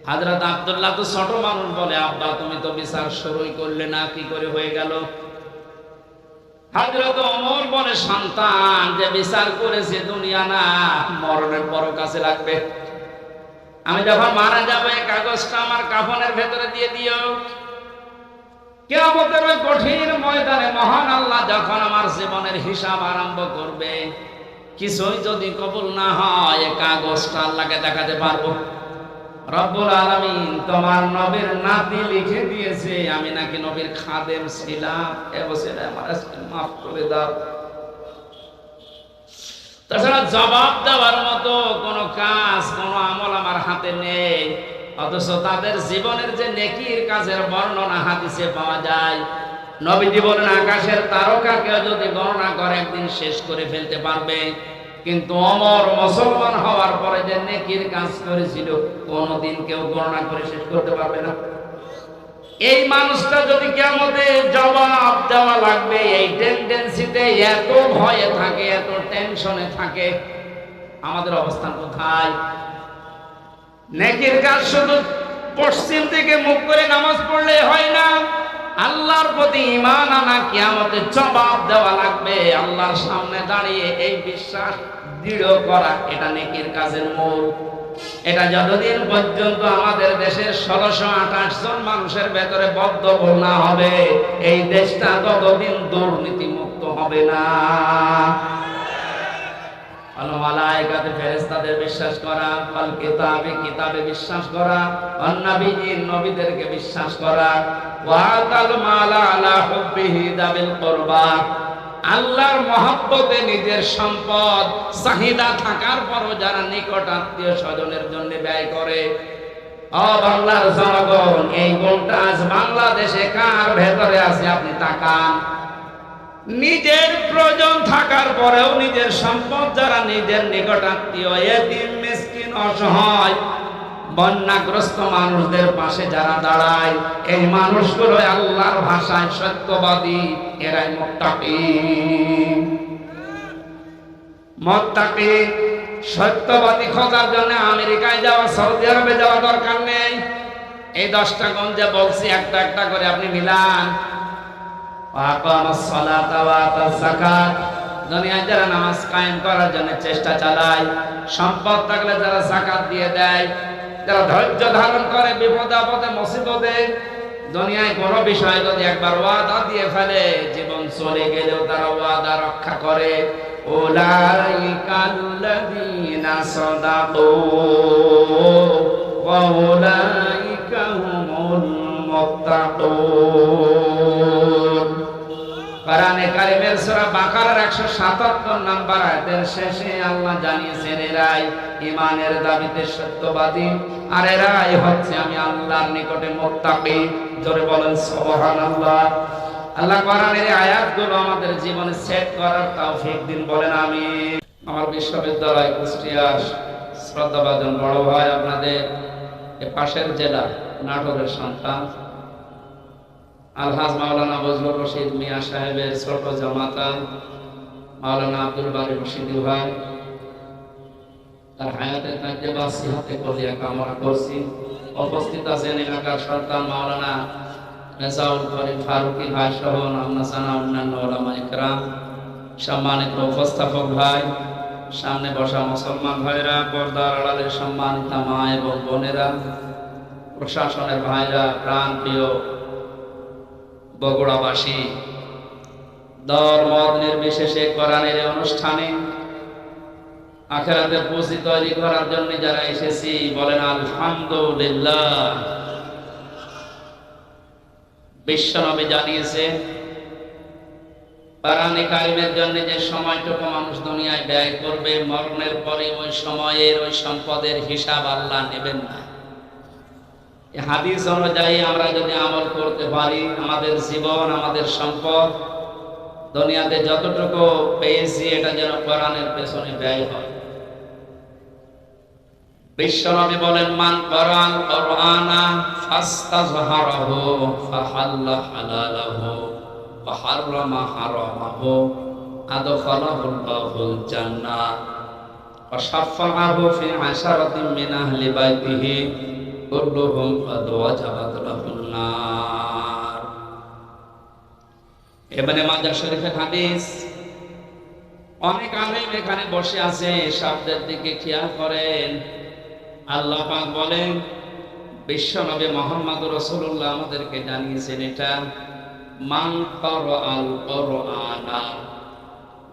হযরত আব্দুল্লাহ তো ছোট মানুষ, বলে আব্বা তুমি তো বিচার শুরুই করলে না, কি করে হয়ে গেল? হযরত ওমর বলে, সন্তান যে বিচার করেছে দুনিয়া না, মরণের পর কাছে লাগবে। আমি যখন মারা যাবো এই কাগজটা আমার কাফনের ভেতরে দিয়ে দিও। কিয়ামতের ওই কঠিন ময়দানে মহান আল্লাহ যখন আমার জীবনের হিসাব আরম্ভ করবে, কিছুই যদি কবুল না হয় এই কাগজটা আল্লাহকে দেখাতে পারবো। রব্বুল আলামিন তোমার নবীর নাতি লিখে দিয়েছে আমি নাকি নবীর খাদেম ছিলাম, এবছর আমার মাফ করে দাও। তাছাড়া জবাব দেওয়ার মতো কোনো কাজ, কোনো আমল আমার হাতে নেই। অথচ তাদের জীবনের যে নেকির কাজের বর্ণনা হাদিসে পাওয়া যায়। নবীজি বলেন, আকাশের তারকাকেও যদি গণনা করে একদিন শেষ করে ফেলতে পারবে। কিন্তু ওমর মুসলমান হওয়ার পরে যে নেকির কাজ করেছিল কোনদিন কেউ গণনা করে শেষ করতে পারবে না। এই মানুষটা যদি কিয়ামতে জবাব দেওয়া লাগবে, এই টেন্ডেন্সিতে এত ভয়ে থাকে, এত টেনশনে থাকে, আমাদের অবস্থান কোথায়? নেকির কাজ শুধু পশ্চিম দিকে মুখ করে নামাজ পড়লে হয় না, আল্লাহর প্রতি ঈমান আনা, কিয়ামতে জবাব দেওয়া লাগবে আল্লাহর সামনে দাঁড়িয়ে, এই বিশ্বাস দৃঢ় করা, এটা নেকির কাজের মূল। এটা যতদিন পর্যন্ত আমাদের দেশের 1628 জন মানুষের ভেতরে বদ্ধমূল না হবে, এই দেশটা ততদিন দুর্নীতি মুক্ত হবে না। মালায়েকাতে ফেরেশতাদের বিশ্বাস করা, আল কিতাবে কিতাবে বিশ্বাস করা, নবীজির নবীদেরকে বিশ্বাস করা, ওয়া তাল মালা আলা হুব্বিহি দাবিল কুরবা, আল্লাহর মহব্বতে নিজের সম্পদ চাহিদা থাকার পরও যারা নিকট আত্মীয় স্বজনের জন্য ব্যয় করে। ও বাংলার জনগণ, এই গুণটা আজ বাংলাদেশে কার ভেতরে আছে আপনি তাকান। নিজের প্রয়োজন থাকার পরেও নিজের সম্পদ যারা নিজের নিকট আত্মীয়, এতিম মিসকিন অসহায় বন্যাগ্রস্ত মানুষদের পাশে যারা দাঁড়ায়, এই মানুষগুলো আল্লাহর ভাষায় সত্যবাদী, এরাই মুত্তাকি। মুত্তাকি সত্যবাদী খোঁজার জন্য আমেরিকায় যাওয়া, সৌদি আরবে যাওয়া দরকার নেই। এই 10টা গুণ যে বলছি একটা একটা করে আপনি মিলান। দুনিয়ায় যারা নামাজ কায়েম করার জন্য চেষ্টা চালায়, সম্পদ থাকলে যারা যাকাত দিয়ে দেয়, যারা ধৈর্য ধারণ করে বিপদে আপদে মুসিবতে, দুনিয়ায় কোনো বিষয় যদি একবার ওয়াদা দিয়ে ফেলে, জীবন চলে গেলেও তারা ওয়াদা রক্ষা করে। উলাইকাল্লাযীনা সাদাকু ওয়া উলাইকা হুমুল মুত্তাকুন। কোরআনে কারীমের সূরা বাকারার 177 নম্বর আয়াতের শেষে আল্লাহ জানিয়েছেন, এরাই ঈমানের দাবিতে সত্যবাদী, আর এরাই হচ্ছে আমি আল্লাহর নিকটে মুত্তাকি। জোরে বলেন সুবহানাল্লাহ। আল্লাহ কোরআনের এই আয়াতগুলো আমাদের জীবনে সেট করার তৌফিক দিন, বলেন আমিন। আমার বিশ্ববিদ্যালয় কুষ্টিয়ার শ্রদ্ধাভাজন বড় ভাই, আপনাদের এই পাশের জেলা নাটোরের সন্তান আলহাজ মাওলানা বজলুর রশিদ মিয়া সাহেবের ছোট জামাতা মাওলানা আব্দুল বারী রশিদি ভাই, তার হায়াতে থাকতে বাসি হাতে কলিয়া কামনা করছি। উপস্থিত আছেন এলাকার সন্তান মাওলানা রেজাউল করিম ফারুকি ভাই সহ নামনাসানা অন্যান্য ওলামা ইকরাম, সম্মানিত উপস্থাপক ভাই, সামনে বসা মুসলমান ভাইরা, পর্দার আড়ালের সম্মানিত মা এবং বোনেরা, প্রশাসনের ভাইরা, প্রাণ প্রিয় বগুড়াবাসী, দল মত নির্বিশেষে কোরআনের অনুষ্ঠানে আখিরাতের পুঁজি তৈরি করার জন্য যারা এসেছি, বলেন আলহামদুলিল্লাহ। বিশ্বনবী জানিয়েছে, কোরআনে কারিমের জন্য যে সময়টুকু মানুষ দুনিয়ায় ব্যয় করবে, মরণের পরে ওই সময়ের ওই সম্পদের হিসাব আল্লাহ নেবেন না। এই হাদিস অনুযায়ী আমরা যদি আমল করতে পারি, আমাদের জীবন, আমাদের সম্পদ, দুনিয়াতে যতটুকু পেয়েছি, এটা যেন কোরআনের পেছনে ব্যয় হয়। বিশ্বনবী বলেন, মান কোরআন কোরআনা ফাস্তাযহারাহু ফাহাল্লা হালালাহু ওয়া হাররামা হারামাহু আদখালাহুল্লাহুল জান্নাহ ওয়া শাফাআহু ফি আশারাতিন মিন আহলি বাইতিহি কুল্লুহুম ক্বাদ ওয়াজাবাত লাহুন নার। ইবনে মাজাহ শরীফের হাদিস। অনেক আলেম এখানে বসে আছে, শব্দের দিকে খেয়াল করেন। আল্লাহ পাক বলেন, বিশ্বনবী মুহাম্মদ রাসূলুল্লাহ আমাদেরকে জানিয়েছেন, এটা মান ক্বারাআল কুরআনা,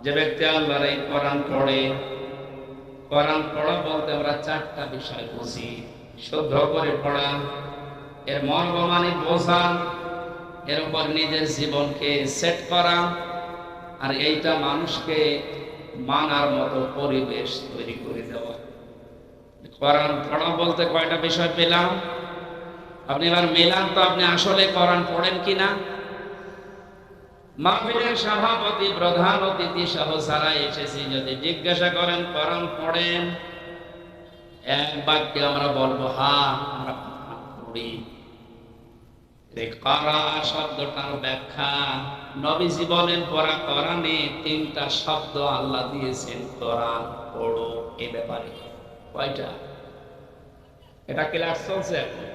যে ব্যক্তি আল্লাহর এই কোরআন পড়ে। কোরআন পড়া বলতে আমরা 4টা বিষয় বুঝি। শুদ্ধ করে পড়া, এর মর্ম মানে বোঝা, এর উপর নিজের জীবনকে সেট করা, আর এইটা মানুষকে মানার মতো পরিবেশ তৈরি করে দেওয়া। কোরআন পড়া বলতে কয়টা বিষয় পেলাম? আপনি এবার মেলান তো, আপনি আসলে কোরআন পড়েন কিনা। মাহফিলের সভাপতি, প্রধান অতিথি সহ যারা এসেছি, যদি জিজ্ঞাসা করেন কোরআন পড়েন, এক বাক্যে আমরা বলবো হ্যাঁ আমরা পড়ি। করা শব্দটার ব্যাখ্যা, নবীজি বলেন পড়া কোরআনে তিনটা শব্দ আল্লাহ দিয়েছেন, কোরআন পড়ো। এ ব্যাপারে কয়টা? এটা ক্লাস চলছে এখন,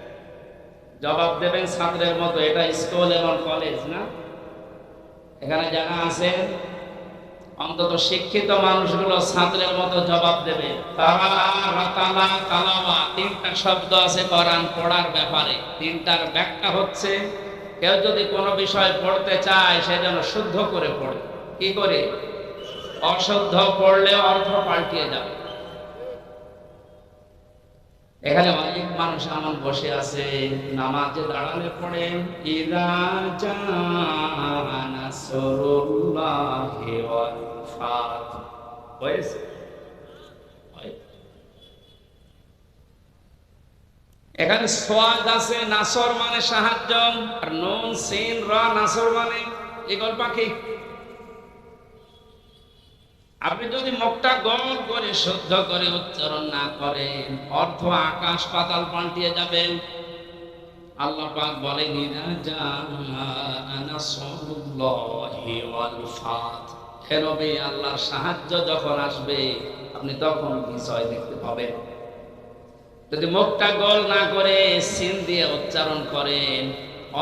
জবাব দেবেন ছাত্রের মতো। এটা স্কুল এবং কলেজ না? এখানে যারা আছেন অন্তত শিক্ষিত মানুষগুলো ছাত্রের মতো জবাব দেবে। তিনটা শব্দ আছে কোরআন পড়ার ব্যাপারে, তিনটার ব্যাখ্যা হচ্ছে কেউ যদি কোনো বিষয় পড়তে চায় সে যেন শুদ্ধ করে পড়ে। কি করে? অশুদ্ধ পড়লে অর্থ পাল্টিয়ে যাবে। এখানে অনেক মানুষ এমন বসে আছে নামাজে দাঁড়ালে পড়ে ইযা জাআ নাসরুল্লাহি ওয়াল ফাত। হয়েছে? এখানে সোয়াদ আছে, নাসর মানে সাহায্য, আর নুন সিন রা নাসর মানে ঈগল পাখি। আপনি যদি মুখটা গোল করে শুদ্ধ করে উচ্চারণ না করেন, অর্থ আকাশ পাতাল পাল্টিয়ে যাবে। আল্লাহ পাক বলেন ইযা জাআ নাসরুল্লাহি ওয়াল ফাত। হে নবী, আল্লাহর সাহায্য যখন আসবে আপনি তখন বিজয় দেখতে পাবেন। যদি মুখটা গোল না করে সিন দিয়ে উচ্চারণ করেন,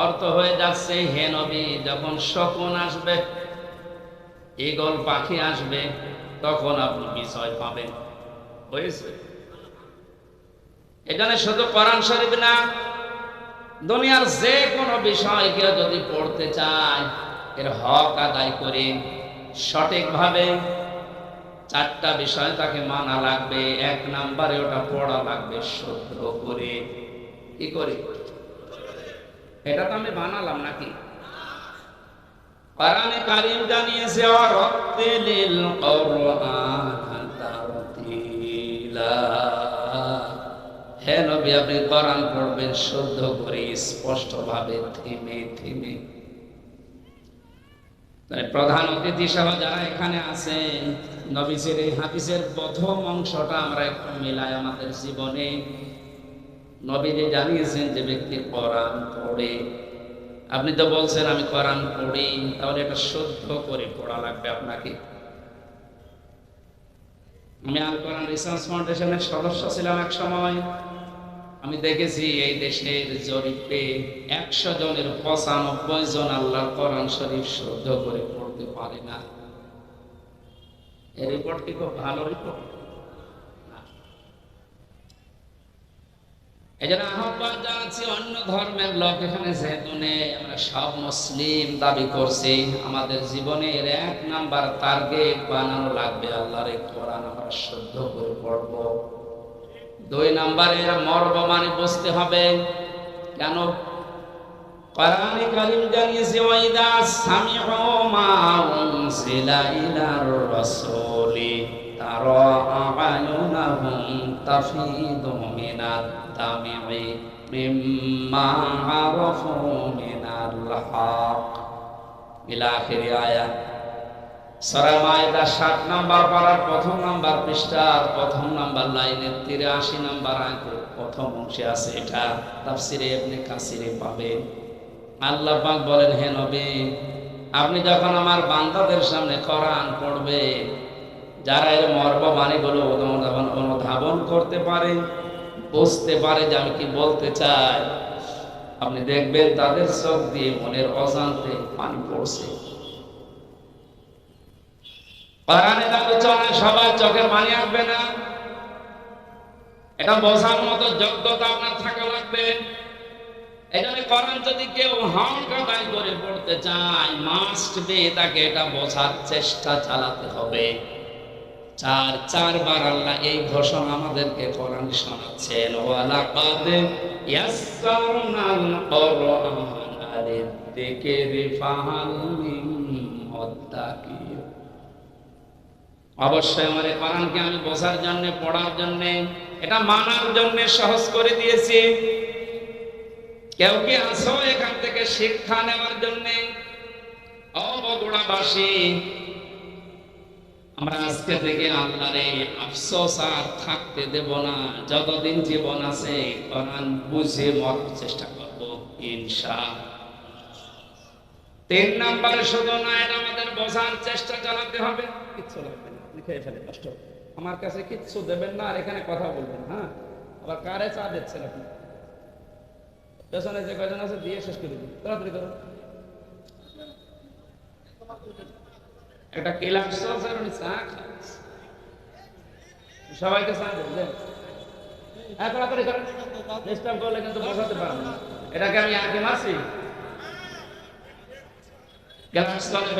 অর্থ হয়ে যাচ্ছে হে নবী, যখন শকুন আসবে, ঈগল পাখি আসবে, তখন আপনি বিজয় পাবেন। হয়েছে? এখানে শুধু কোরআন শরীফ না, দুনিয়ার যে কোনো বিষয় কেউ যদি পড়তে চায়, এর হক আদায় করে সঠিকভাবে চারটা বিষয় তাকে মানা লাগবে। এক নম্বরে ওটা পড়া লাগবে শুদ্ধ করে। কি করে? এটা তো আমি বানালাম নাকি? কোরআনে কারীম জানিয়েছে ওয়ারাত্তিলিল কুরআনা তারতিলা। হে নবী, আপনি কোরআন পড়বেন শুদ্ধ করে, স্পষ্টভাবে, থেমে থেমে। তাই প্রধান অতিথি সহ যারা এখানে আছেন, নবীজির এই হাদিসের প্রথম অংশটা আমরা একটু মিলাই আমাদের জীবনে। নবীজি জানিয়েছেন যে ব্যক্তি কোরআন পড়ে, আপনি তো বলছেন আমি কোরআন পড়ি, তাহলে এটা শুদ্ধ করে পড়া লাগবে আপনাকে। আমি আল কোরআন রিসার্চ ফাউন্ডেশনের সদস্য ছিলাম এক সময়। আমি দেখেছি এই দেশের জরিপে 100 জনের 95 জন আল্লাহর কোরআন শরীফ শুদ্ধ করে পড়তে পারে না। এই রিপোর্ট কি খুব ভালো রিপোর্ট? এজন্য আহ্বান জানাচ্ছি অন্য ধর্মের লোক এখানে যেহেতু নেই, আমরা সব মুসলিম দাবি করছি, আমাদের জীবনের 1 নাম্বার টার্গেট বানানো লাগবে আল্লাহর এই কোরআন আমরা শুদ্ধ করে পড়ব। 2 নাম্বারের মর্ম মানে বুঝতে হবে। কেন? কোরআনে কারীম জানিয়েছে ওয়াইদা সামিউ মা উনজিলা ইলার রাসূলি তারা আ'য়ুনাহুম তাফিদু মিনাদ দামি মিম্মা আরাফু মিনাল হক ইলা আখির আয়াত। সূরা মাইদা 7 নাম্বার পারার 1ম নাম্বার পৃষ্ঠার 1ম নাম্বার লাইনের 83 নাম্বার আয়াতের প্রথম অংশে আছে। এটা তাফসিরে ইবনে কাসিরে পাবেন। আল্লাহ পাক বলেন, হে নবী, আপনি যখন আমার বান্দাদের সামনে কোরআন পড়বেন, যারা এর মর্ম বাণীগুলো অনুধাবন করতে পারে, বুঝতে পারে যে আমি কি বলতে চাই, আপনি দেখবেন তাদের চোখ দিয়ে মনের অজান্তে পানি পড়ছে। কোরআনের আলোচনায় সবার চোখের পানি আসবে না, এটা বোঝার মতো যোগ্যতা আপনার থাকা লাগবে। এখানে কোরআন যদি কেউ হক আদায় করে পড়তে চায়, মাস্ট বি তাকে এটা বোঝার চেষ্টা চালাতে হবে। 4বার আল্লাহ এই ঘোষণা আমাদেরকে কোরআনে শোনাচ্ছেন, ওয়ালাকাদ ইয়াসসারনাল কুরআনা লিযিকরি ফাহাল মিন মুদ্দাকির। অবশ্যই আমার এই কোরআনকে আমি বোঝার জন্য, পড়ার জন্য, এটা মানার জন্য সহজ করে দিয়েছি। কেউ কি আসো এখান থেকে শিক্ষা নেওয়ার জন্য? অবগত মক্কাবাসী, আমরা আজকে থেকে আল্লাহর এই আফসোস আর থাকতে দেব না। যতদিন জীবন আছে কোরআন বুঝে মরার চেষ্টা করব ইনশাআল্লাহ। 3 নম্বরে শুধু না, এটা আমাদের বোঝার চেষ্টা চালাতে হবে। কিচ্ছু লাগবে না, লিখে ফেলে কষ্ট, আমার কাছে কিচ্ছু দেবেন না আর এখানে কথা বলবেন। হ্যাঁ, আবার কারে চা দিচ্ছেন আপনি? পেছনে যে কয়জন আছে দিয়ে শেষ করে দিন, তাড়াতাড়ি করুন। একটা কেলাস চলছে, চা খাচ্ছে, সবাইকে চা দেন। হ্যাঁ, তাড়াতাড়ি করেন, ডিস্টার্ব করলে কিন্তু বসাতে পারবেন না। এটাকে আমি আগে মারছি।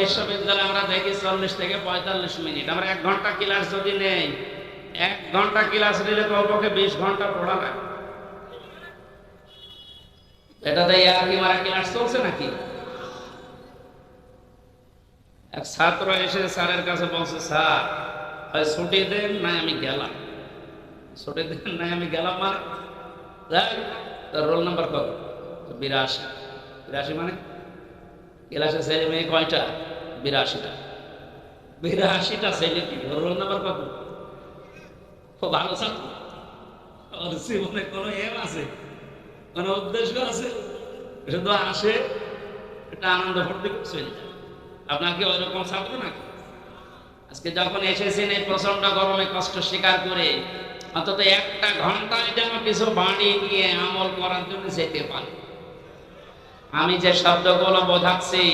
বিশ্ববিদ্যালয়ে আমরা দেখি 40 থেকে 45 মিনিট। আমরা 1 ঘন্টা ক্লাস যদি নেই, 1 ঘন্টা ক্লাস নিলে কমপক্ষে 20 ঘন্টা পড়া লাগে। এটাতে কি মারা ক্লাস চলছে নাকি? এক ছাত্র এসে স্যারের কাছে বলছে, স্যার হয় ছুটি দেন নাই আমি গেলাম। ছুটি দেন নাই আমি গেলাম মানে তার রোল নাম্বার কত? 82। 82 মানে ক্লাসে ছেলে মেয়ে কয়টা? 82টা। 82টা ছেলে, কি রোল নাম্বার কত? খুব ভালো ছাত্র, ওর জীবনে কোনো এম আছে, কোনো উদ্দেশ্য আছে? শুধু আসে, এটা আনন্দ ফুর্তি করছে। আপনার কি ওইরকম ছাত্র নাকি? আজকে যখন এসেছেন এই প্রচন্ড গরমে কষ্ট স্বীকার করে, অন্তত 1 ঘন্টায় যেন কিছু বাড়ি নিয়ে আমল করার জন্য যেতে পারে। আমি যে শব্দগুলো বোঝাচ্ছি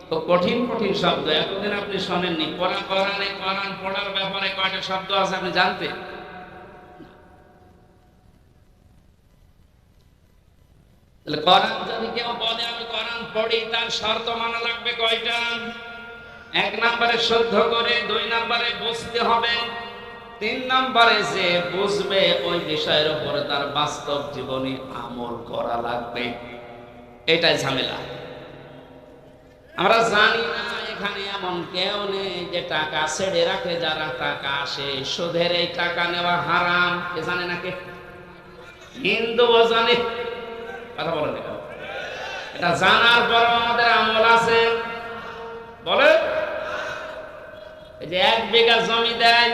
খুব কঠিন কঠিন শব্দ, এতদিন আপনি শোনেননি। কোরআন পড়ার ব্যাপারে কয়টা শব্দ আছে আপনি জানতেন? তাহলে কোরআন যদি কেউ বলে আমি কোরআন পড়ি, তার শর্ত মানা লাগবে কয়টা? 1 নম্বরে শুদ্ধ করে, 2 নম্বরে বুঝতে হবে, 3 নম্বরে যে বুঝবে ওই বিষয়ের উপরে তার বাস্তব জীবনে আমল করা লাগবে। এটাই ঝামেলা। আমরা জানি না এখানে এমন কেউ নেই যে টাকা ছেড়ে রাখে। যারা টাকা আসে, সুদের এই টাকা নেওয়া হারাম, এ জানে নাকি? হিন্দুও জানে, কথা বলেন। এটা জানার পর আমাদের আমল আছে। বলে এই যে 1 বিঘা জমি দেয়,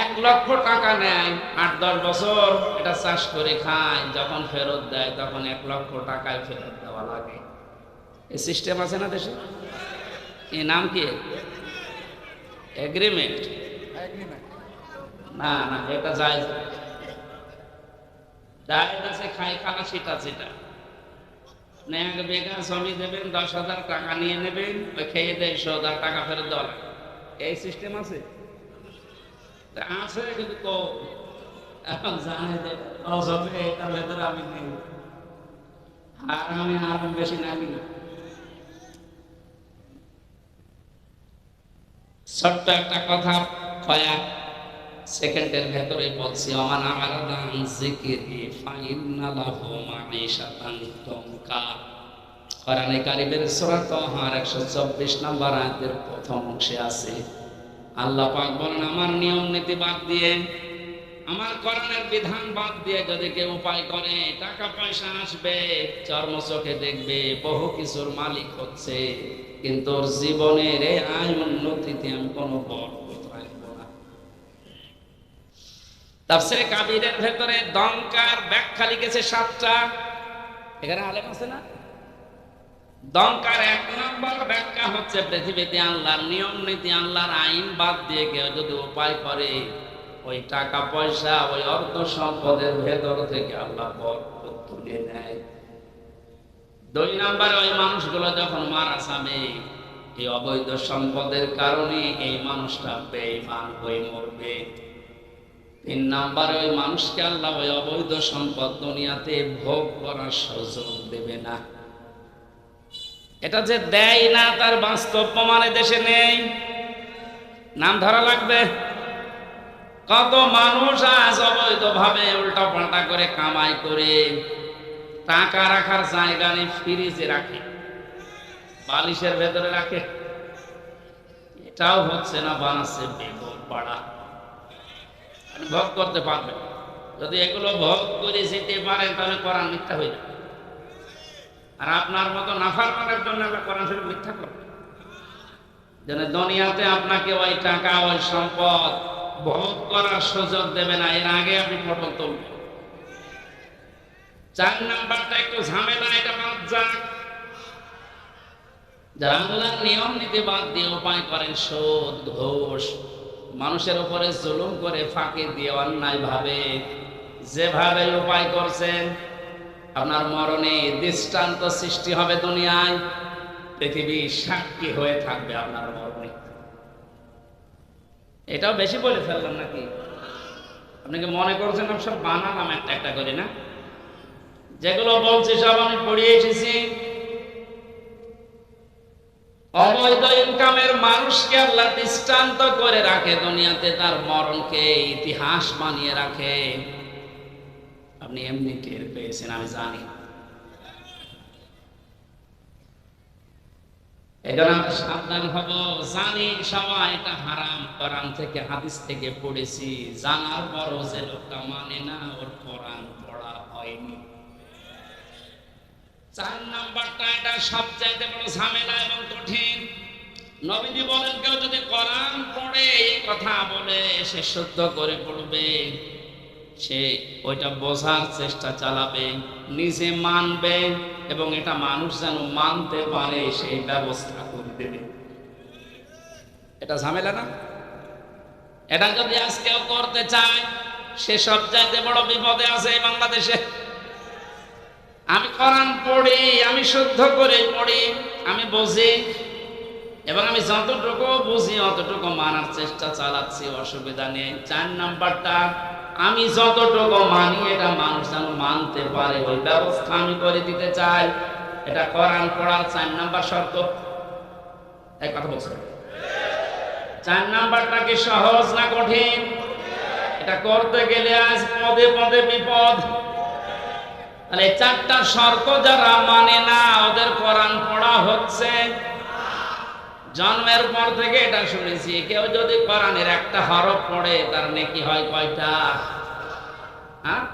1 লক্ষ টাকা নেয়, 8-10 বছর এটা চাষ করে খায়, যখন ফেরত দেয় তখন 1 লক্ষ টাকায় ফেরত দেওয়া লাগে। এই সিস্টেম আছে না দেশে? এই নাম কি? এগ্রিমেন্ট। না না, এটা জায়েজ আছে, খাই খানা সেটা যেটা 1 বিঘা জমি দেবেন, 10,000 টাকা নিয়ে নেবেন, ওই খেয়ে দেয় 100,000 টাকা ফেরত দেওয়া লাগে। এই সিস্টেম আছে? আছে, কিন্তু তো এখন জানে যে এটার ভেতরে আমি নেই, আর আমি আরো বেশি নাকি না। ছোট্ট একটা কথা কয়েক সেকেন্ডের ভেতরে বলছি। আমার আমারাদান জিকিরি ফাইন্না লাহু মাঈশাতান দনকা। কোরআনে কারীমের সূরা তাহার 124 নম্বর আয়াতের প্রথম অংশে আছে, আল্লাহ পাক বলেন, আমার নিয়ম নীতি বাদ দিয়ে, আমার কোরআনের বিধান বাদ দিয়ে যদি কেউ উপায় করে, টাকা পয়সা আসবে, চর্ম চোখে দেখবে, বহু কিছুর মালিক হচ্ছে, কিন্তু ওর জীবনের এই আয় উন্নতিতে আমি কোনো বরকত রাখবো না। তাফসীরে কাবীরের ভেতরে দঙ্কার ব্যাখ্যা লিখেছে 7টা। এখানে আলেম আছে না? দঙ্কার 1 নম্বর ব্যাখ্যা হচ্ছে, পৃথিবীতে আল্লাহর নিয়ম নীতি, আল্লাহর আইন বাদ দিয়ে কেউ যদি উপায় করে, ওই টাকা পয়সা, ওই অর্থ সম্পদের ভেতর থেকে আল্লাহ বরকত তুলে নেয়। 2 নম্বরে ওই মানুষগুলো যখন মারা যাবে, এই অবৈধ সম্পদের কারণে এই মানুষটা বেঈমান হয়ে মরবে। 3 নম্বরে ওই মানুষকে আল্লাহ ওই অবৈধ সম্পদ দুনিয়াতে ভোগ করার সুযোগ দেবে না। এটা যে দেয় না তার বাস্তব প্রমাণে দেশে নেই, নাম ধরা লাগবে। কত মানুষ আজ অবৈধভাবে উল্টা পাল্টা করে কামাই করে টাকা রাখার জায়গা নেই, ফ্রিজে রাখে, বালিশের ভেতরে রাখে। এটাও হচ্ছে না, বানাচ্ছে বেগম পাড়া। ভোগ করতে পারবেন, যদি এগুলো ভোগ করে যেতে পারেন তাহলে কোরআন মিথ্যা হয়ে যাবে। আর আপনার মতো নাফরমানের জন্য কোরআন শরীফ মিথ্যা করবে। যেন দুনিয়াতে আপনাকে ওই টাকা ওই সম্পদ ভোগ করার সুযোগ দেবে না, এর আগে আপনি ফটো তুলবেন। 4 নাম্বারটা একটু ঝামেলা, এটা বাদ যাক। যারা আল্লাহর নিয়ম নীতি বাদ দিয়ে উপায় করেন সুদ ঘুষ, মানুষের উপরে জুলুম করে ফাঁকি দিয়ে অন্যায় ভাবে যেভাবে উপায় করছেন, আপনার মরণে দৃষ্টান্ত সৃষ্টি হবে দুনিয়ায়, পৃথিবী সাক্ষী হয়ে থাকবে আপনার মরণে। এটাও বেশি বলে ফেললাম নাকি? আপনাকে মনে করছেন আমি সব বানালাম একটা একটা করে? না, যেগুলো বলছি সব আমি পড়িয়ে এসেছি। অবৈধ ইনকামের মানুষকে আল্লাহ দৃষ্টান্ত করে রাখে দুনিয়াতে, তার মরণকে ইতিহাস বানিয়ে রাখে। আপনি এমনি টের পেয়েছেন, আমি জানি। এজন্য আমরা সাবধান হব। জানি সবাই এটা হারাম, কোরআন থেকে হাদিস থেকে পড়েছি, জানার পরও যে লোকটা মানে না, ওর কোরআন পড়া হয়নি। 4 নাম্বারটা, এটা সবচাইতে বড় ঝামেলা এবং কঠিন। নবীজি বলেন, কেউ যদি কোরআন পড়ে এই কথা বলে সে শুদ্ধ করে পড়বে, সে ওইটা বোঝার চেষ্টা চালাবে, নিজে মানবে, এবং এটা মানুষ যেন মানতে পারে সেই ব্যবস্থা করে দেবে। এটা ঝামেলা না? এটা যদি আজকেও করতে চায়, সে সবচাইতে বড় বিপদে আছে এই বাংলাদেশে। আমি কোরআন পড়ি, আমি শুদ্ধ করে পড়ি, আমি বুঝি, এবং আমি যতটুকু বুঝি অতটুকু মানার চেষ্টা চালাচ্ছি, অসুবিধা নেই। 4 নাম্বারটা, আমি যতটুকু মানি এটা মানুষ যেন মানতে পারে, ওই ব্যবস্থা আমি করে দিতে চাই। এটা কোরআন পড়ার 4 নাম্বার শর্ত। এক কথা বলছেন? 4 নাম্বারটা কি সহজ না কঠিন? এটা করতে গেলে আজ পদে পদে বিপদ। তাহলে 4টা শর্ত যারা মানে না, ওদের কোরআন পড়া হচ্ছে। জন্মের পর থেকে এটা শুনেছি, কেউ যদি কোরআনের একটা হরফ পড়ে তার নেকি হয় কয়টা? হ্যাঁ,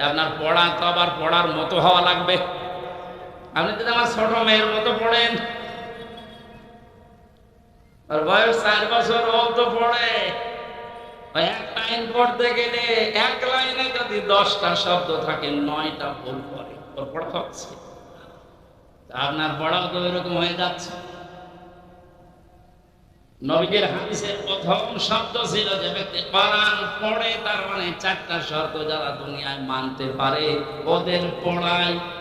আপনার পড়া তো আবার পড়ার মতো হওয়া লাগবে। আপনি যদি আমার ছোট মেয়ের মতো পড়েন, আর বয়স 4 বছর, ও তো পড়ে, এক লাইন পড়তে গেলে 1 লাইনে যদি 10টা শব্দ থাকে 9টা ভুল করে, ওর পড়া হচ্ছে। আপনার পড়াও তো এরকম হয়ে যাচ্ছে। নবীজির হাদিসের প্রথম শব্দ ছিল, যে ব্যক্তি কোরআন পড়ে তার মানে 4টা শর্ত যারা দুনিয়ায় মানতে পারে ওদের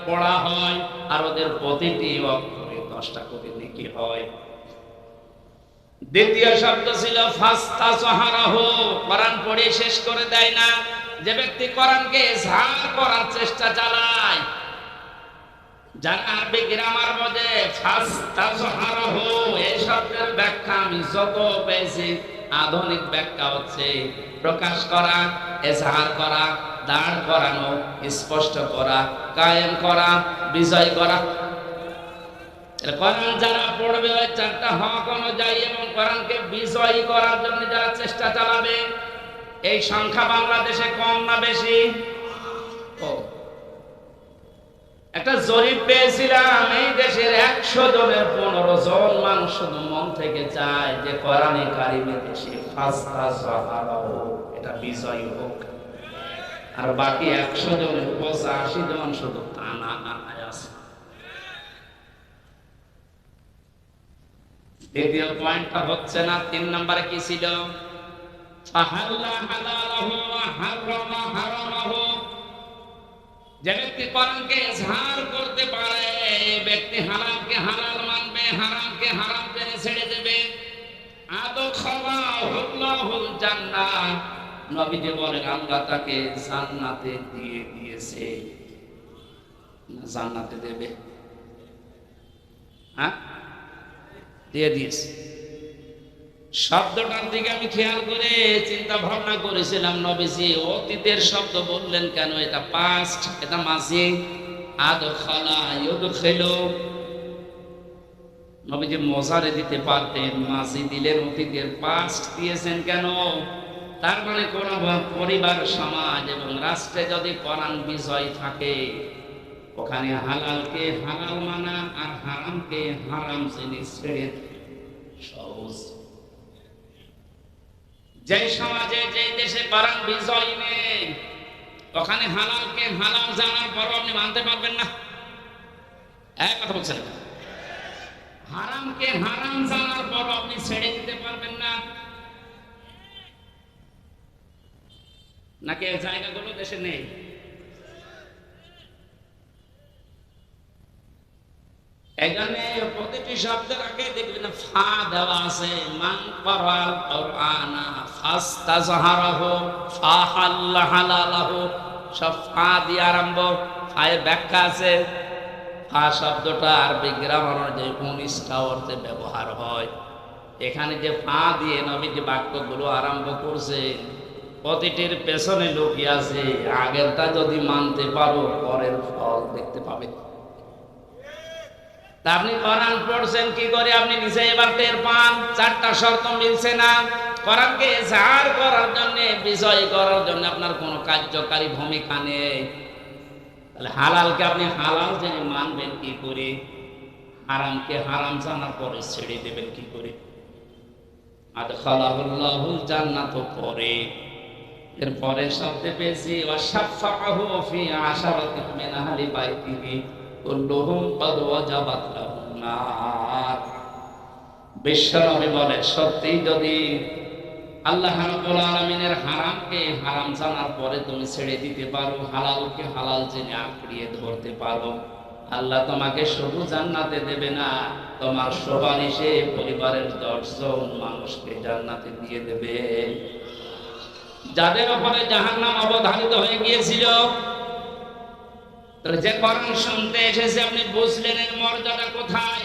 পড়া হয়, আর ওদের প্রতিটি অক্ষরে 10টা করে নেকি হয়। দ্বিতীয় শব্দ ছিল ফাস্তাসহারাহু, কোরআন পড়ে শেষ করে দেয় না। যে ব্যক্তি কোরআনকে ঝাড় করার চেষ্টা চালায়, যারা আরবি গ্রামার বোঝে, ফাস্তাসহারাহু এই শব্দের ব্যাখ্যা আমি যত পেয়েছি, আধুনিক ব্যাখ্যা হচ্ছে প্রকাশ করা, এজাহার করা, দাঁড় করানো, স্পষ্ট করা, কায়েম করা, বিজয় করা। কোরআন যারা পড়বে ওই 4টা হক অনুযায়ী এবং কোরআনকে বিজয়ী করার জন্য যারা চেষ্টা চালাবে, এই সংখ্যা বাংলাদেশে কম না বেশি? একটা জরিপ পেয়েছিলাম, এই দেশের 100 জনের 15 জন মানুষ শুধু মন থেকে চায় যে কোরআনে কারিমে দেশে ফাস্তাসহারাহু এটা বিজয়ী হোক, আর বাকি 100 জনের 85 জন শুধু টানা আনায় আছে। দ্বিতীয় পয়েন্টটা হচ্ছে না। 3 নম্বরে কি ছিল? ফাহাল্লা হালালাহু ওয়া হারামা হারামাহু। যে ব্যক্তি কোরআনকে ইজহার করতে পারে, এই ব্যক্তি হালালকে হালাল মানবে, হারামকে হারাম মেনে ছেড়ে দেবে। আদখালাহুল্লাহুল জান্নাহ, নবীজি বলেন আল্লাহ তাকে জান্নাতে দিয়ে দিয়েছে। জান্নাতে দেবে, হ্যাঁ দিয়ে দিয়েছে। শব্দটার দিকে আমি খেয়াল করে চিন্তা ভাবনা করেছিলাম, নবীজি অতীতের শব্দ বললেন কেন? এটা পাস্ট, এটা মাঝি। আদখালা ইউদখিলু, নবীজি মোজারে দিতে পারতেন, মাঝি দিলেন, অতীতের পাস্ট দিয়েছেন কেন? তার মানে কোন পরিবার, সমাজ এবং রাষ্ট্রে যদি কোরআন বিজয় থাকে, ওখানে হালালকে হালাল মানা আর হারামকে হারাম জেনে ছেড়ে সহজ। যে সমাজে, যে দেশে কোরআন বিজয় নেই, ওখানে হালালকে হালাল জানার পর আপনি মানতে পারবেন না। এক কথা বলছেন, হারামকে হারাম জানার পর আপনি ছেড়ে দিতে পারবেন না। নাকি এই জায়গাগুলো দেশে নেই? এখানে প্রতিটি শব্দের আগে দেখবেন ফা দেওয়া আছে। মান ক্বারাল কুরআনা ফাস্তাযহারাহু ফাহাল্লা হালালাহু, সব ফা দিয়ে আরম্ভ। ফায়ে ব্যাখ্যা আছে। ফা শব্দটা আরবি গ্রামার অনুযায়ী 19টা অর্থে ব্যবহার হয়। এখানে যে ফা দিয়ে নবী যে বাক্যগুলো আরম্ভ করছেন, প্রতিটির পেছনে লুকিয়ে আছে আগেরটা যদি মানতে পারো পরের ফল দেখতে পাবে। তা আপনি কোরআন পড়ছেন কি করে? আপনি নিজে এবার টের পান 4টা শর্ত মিলছে না। কোরআনকে জাহার করার জন্য, বিজয় করার জন্য আপনার কোনো কার্যকারী ভূমিকা নেই। তাহলে হালালকে আপনি হালাল জেনে মানবেন কি করে? হারামকে হারাম জানার পরে ছেড়ে দেবেন কি করে? আদখালাহুল্লাহুল জান্নাত পরে, এরপরে শব্দে পেয়েছি ওয়াশাফাআহু ফি আশারাতিন মিন আহলি বাইতিহি কুল্লুহুম ক্বাদ ওয়াজাবাত লাহুম নার। বিশ্বনবী বলে, সত্যি যদি আল্লাহ রাব্বুল আলামিনের হারামকে হারাম জানার পরে তুমি ছেড়ে দিতে পারো, হালালকে হালাল জেনে আঁকড়িয়ে ধরতে পারো, আল্লাহ তোমাকে শুধু জান্নাতে দেবে না, তোমার সুপারিশে পরিবারের 10 জন মানুষকে জান্নাতে দিয়ে দেবে। যাদের উপরে জাহান্নাম অবধারিত হয়ে গিয়েছিল, তাহলে যে কোরআন শুনতে এসেছে আপনি বুঝলেন এর মর্যাদা কোথায়?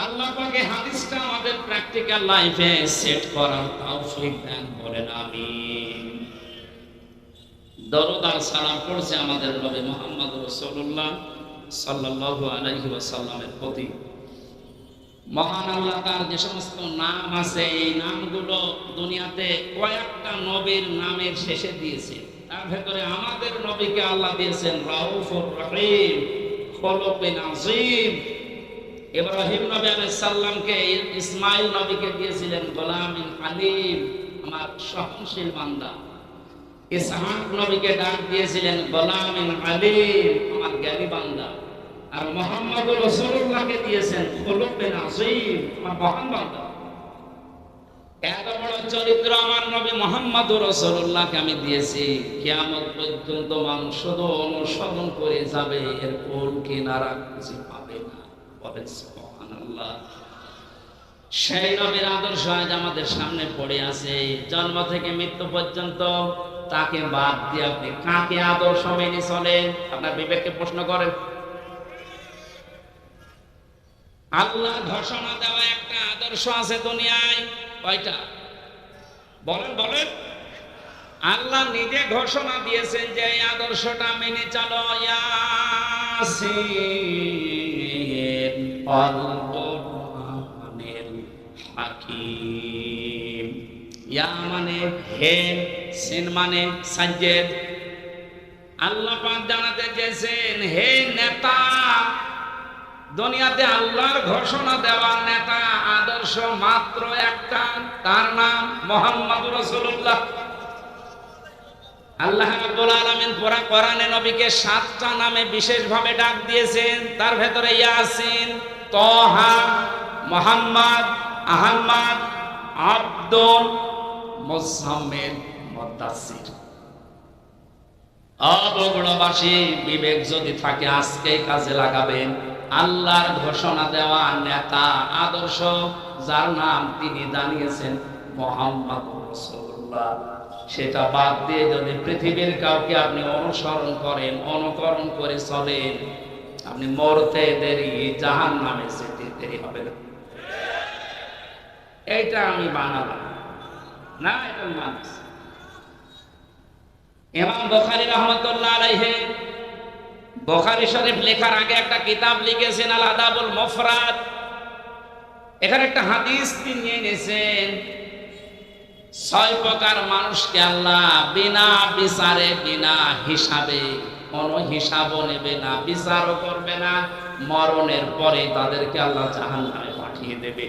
আল্লাহ পাকে হাদিসটা আমাদের প্র্যাকটিক্যাল লাইফে সেট করার তৌফিক দেন, বলেন আমিন। দরুদ আর সালাম পড়ছে আমাদের নবী মুহাম্মদ রাসূলুল্লাহ সাল্লাল্লাহু আলাইহি ওয়াসাল্লামের প্রতি। মহান আল্লাহ তার যে সমস্ত নাম আছে, এই নামগুলো দুনিয়াতে কয়েকটা নবীর নামের শেষে দিয়েছে। তার ভেতরে আমাদের নবীকে আল্লাহ দিয়েছেন রাউফুর রহিম, খুলুকুন আযীম। ইব্রাহিম নবী আলাইহিস সালামকে ইসমাঈল নবীকে দিয়েছিলেন গোলামিন হালিম, আমার সহনশীল বান্দা। ইসহাক নবীকে ডাক দিয়েছিলেন গোলামিন আলিম, আমার জ্ঞানী বান্দা। আর মুহাম্মদুর রাসূলুল্লাহকে দিয়েছেন খুলুকুন আযীম, আমার মহান বান্দা। এত বড় চরিত্র আমার নবী মুহাম্মদুর রাসূলুল্লাহকে আমি দিয়েছি, কিয়ামত পর্যন্ত মানুষ শুধু অনুসরণ করে যাবে, এর কোল কিনারা কিছু পাবে না। বলেন সুবহানাল্লাহ। সেই নবীর আদর্শ আজ আমাদের সামনে পড়ে আছে। জন্ম থেকে মৃত্যু পর্যন্ত তাকে বাদ দিয়ে আপনি কাকে আদর্শ মেনে চলেন? আপনার বিবেককে প্রশ্ন করেন। আল্লাহ ঘোষণা দেওয়া একটা আদর্শ আছে দুনিয়ায়, কয়টা? বলেন বলেন। আল্লাহ নিজে ঘোষণা দিয়েছেন যে এই আদর্শটা মেনে চলো। ইয়াসিন ওয়াল কুরআনিল হাকীম। ইয়া মানে হে, সিন মানে সাজ্জেদ। আল্লাহ পাক জানাতে চেয়েছেন, হে নেতা, দুনিয়াতে আল্লাহর ঘোষণা দেওয়া নেতা আদর্শ মাত্র একটা, তার নাম মুহাম্মদুর রাসূলুল্লাহ। আল্লাহ রাব্বুল আলামিন পুরা কোরআনে নবীকে 7টা নামে বিশেষভাবে ডাক দিয়েছেন। তার ভেতরে ইয়াসিন, তাহা, মুহাম্মদ, আহমদ, আব্দুল, মুজাম্মিল, মুদাসসির। অবগুণবাসী বিবেক যদি থাকে আজকে কাজে লাগাবেন। আল্লাহর ঘোষণা দেওয়া নেতা আদর্শ যার নাম তিনি জানিয়েছেন মুহাম্মদুর রাসূলুল্লাহ, সেটা বাদ দিয়ে যদি পৃথিবীর কাউকে আপনি অনুসরণ করেন, অনুকরণ করে চলেন, আপনি মরতে দেরি, জাহান্নামে যেতে দেরি হবে না। এইটা আমি বানালাম না, এটা মানুষ। ইমাম বুখারী রাহমাতুল্লাহ আলাইহি বুখারী শরীফ লেখার আগে একটা কিতাব লিখেছেন আল আদাবুল মুফরাদ। এখানে একটা হাদিস তিনি এনেছেন, 6 প্রকার মানুষকে আল্লাহ বিনা বিচারে, বিনা হিসাবে, কোনো হিসাবও নেবে না, বিচারও করবে না, মরণের পরে তাদেরকে আল্লাহ জাহান্নামে পাঠিয়ে দেবে।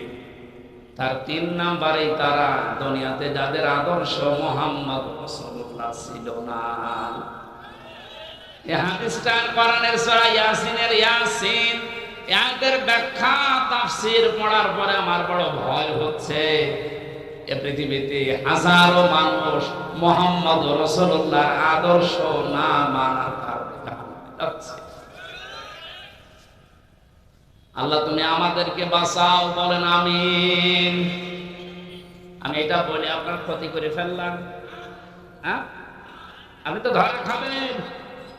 তার 3 নাম্বারে তারা দুনিয়াতে যাদের আদর্শ মুহাম্মদ রাসূলুল্লাহ ছিল না। এই হাদিসটা কোরআনের সূরা ইয়াসিনের ইয়াসিন এর ব্যাখ্যা তাফসীর পড়ার পরে আমার বড় ভয় হচ্ছে। এই পৃথিবীতে হাজারো মানুষ মুহাম্মদ রাসূলুল্লাহর আদর্শ না মানার কারণে যাচ্ছে। আল্লাহ তুমি আমাদেরকে বাঁচাও, বলেন আমিন। আমি এটা বলে আপনার ক্ষতি করে ফেললাম? হ্যাঁ, আপনি তো ধরা খাবেন।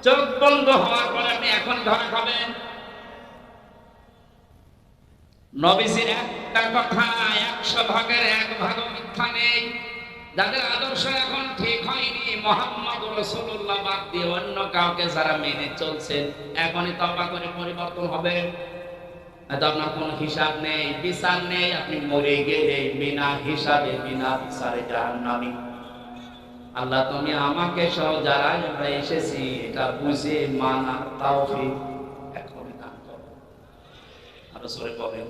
চোখ বন্ধ হওয়ার পরে আপনি এখন ধরা খাবেন। নবীজির একটা কথা 100 ভাগের 1 ভাগ মিথ্যা নেই। যাদের আদর্শ এখন ঠিক হয়নি, মুহাম্মদ রাসূলুল্লাহ বাদ দিয়ে অন্য কাউকে যারা মেনে চলছেন, এখনই তওবা করে পরিবর্তন হবে। এত আপনার কোনো হিসাব নেই, বিচার নেই। আপনি মরে গেলে বিনা হিসাবে বিনা বিচারে জাহান্নামী। আল্লাহ তুমি আমাকে সহ যারা আমরা এসেছি এটা বুঝে মানার তাওফিক এখন দান করো। আরো জোরে বলেন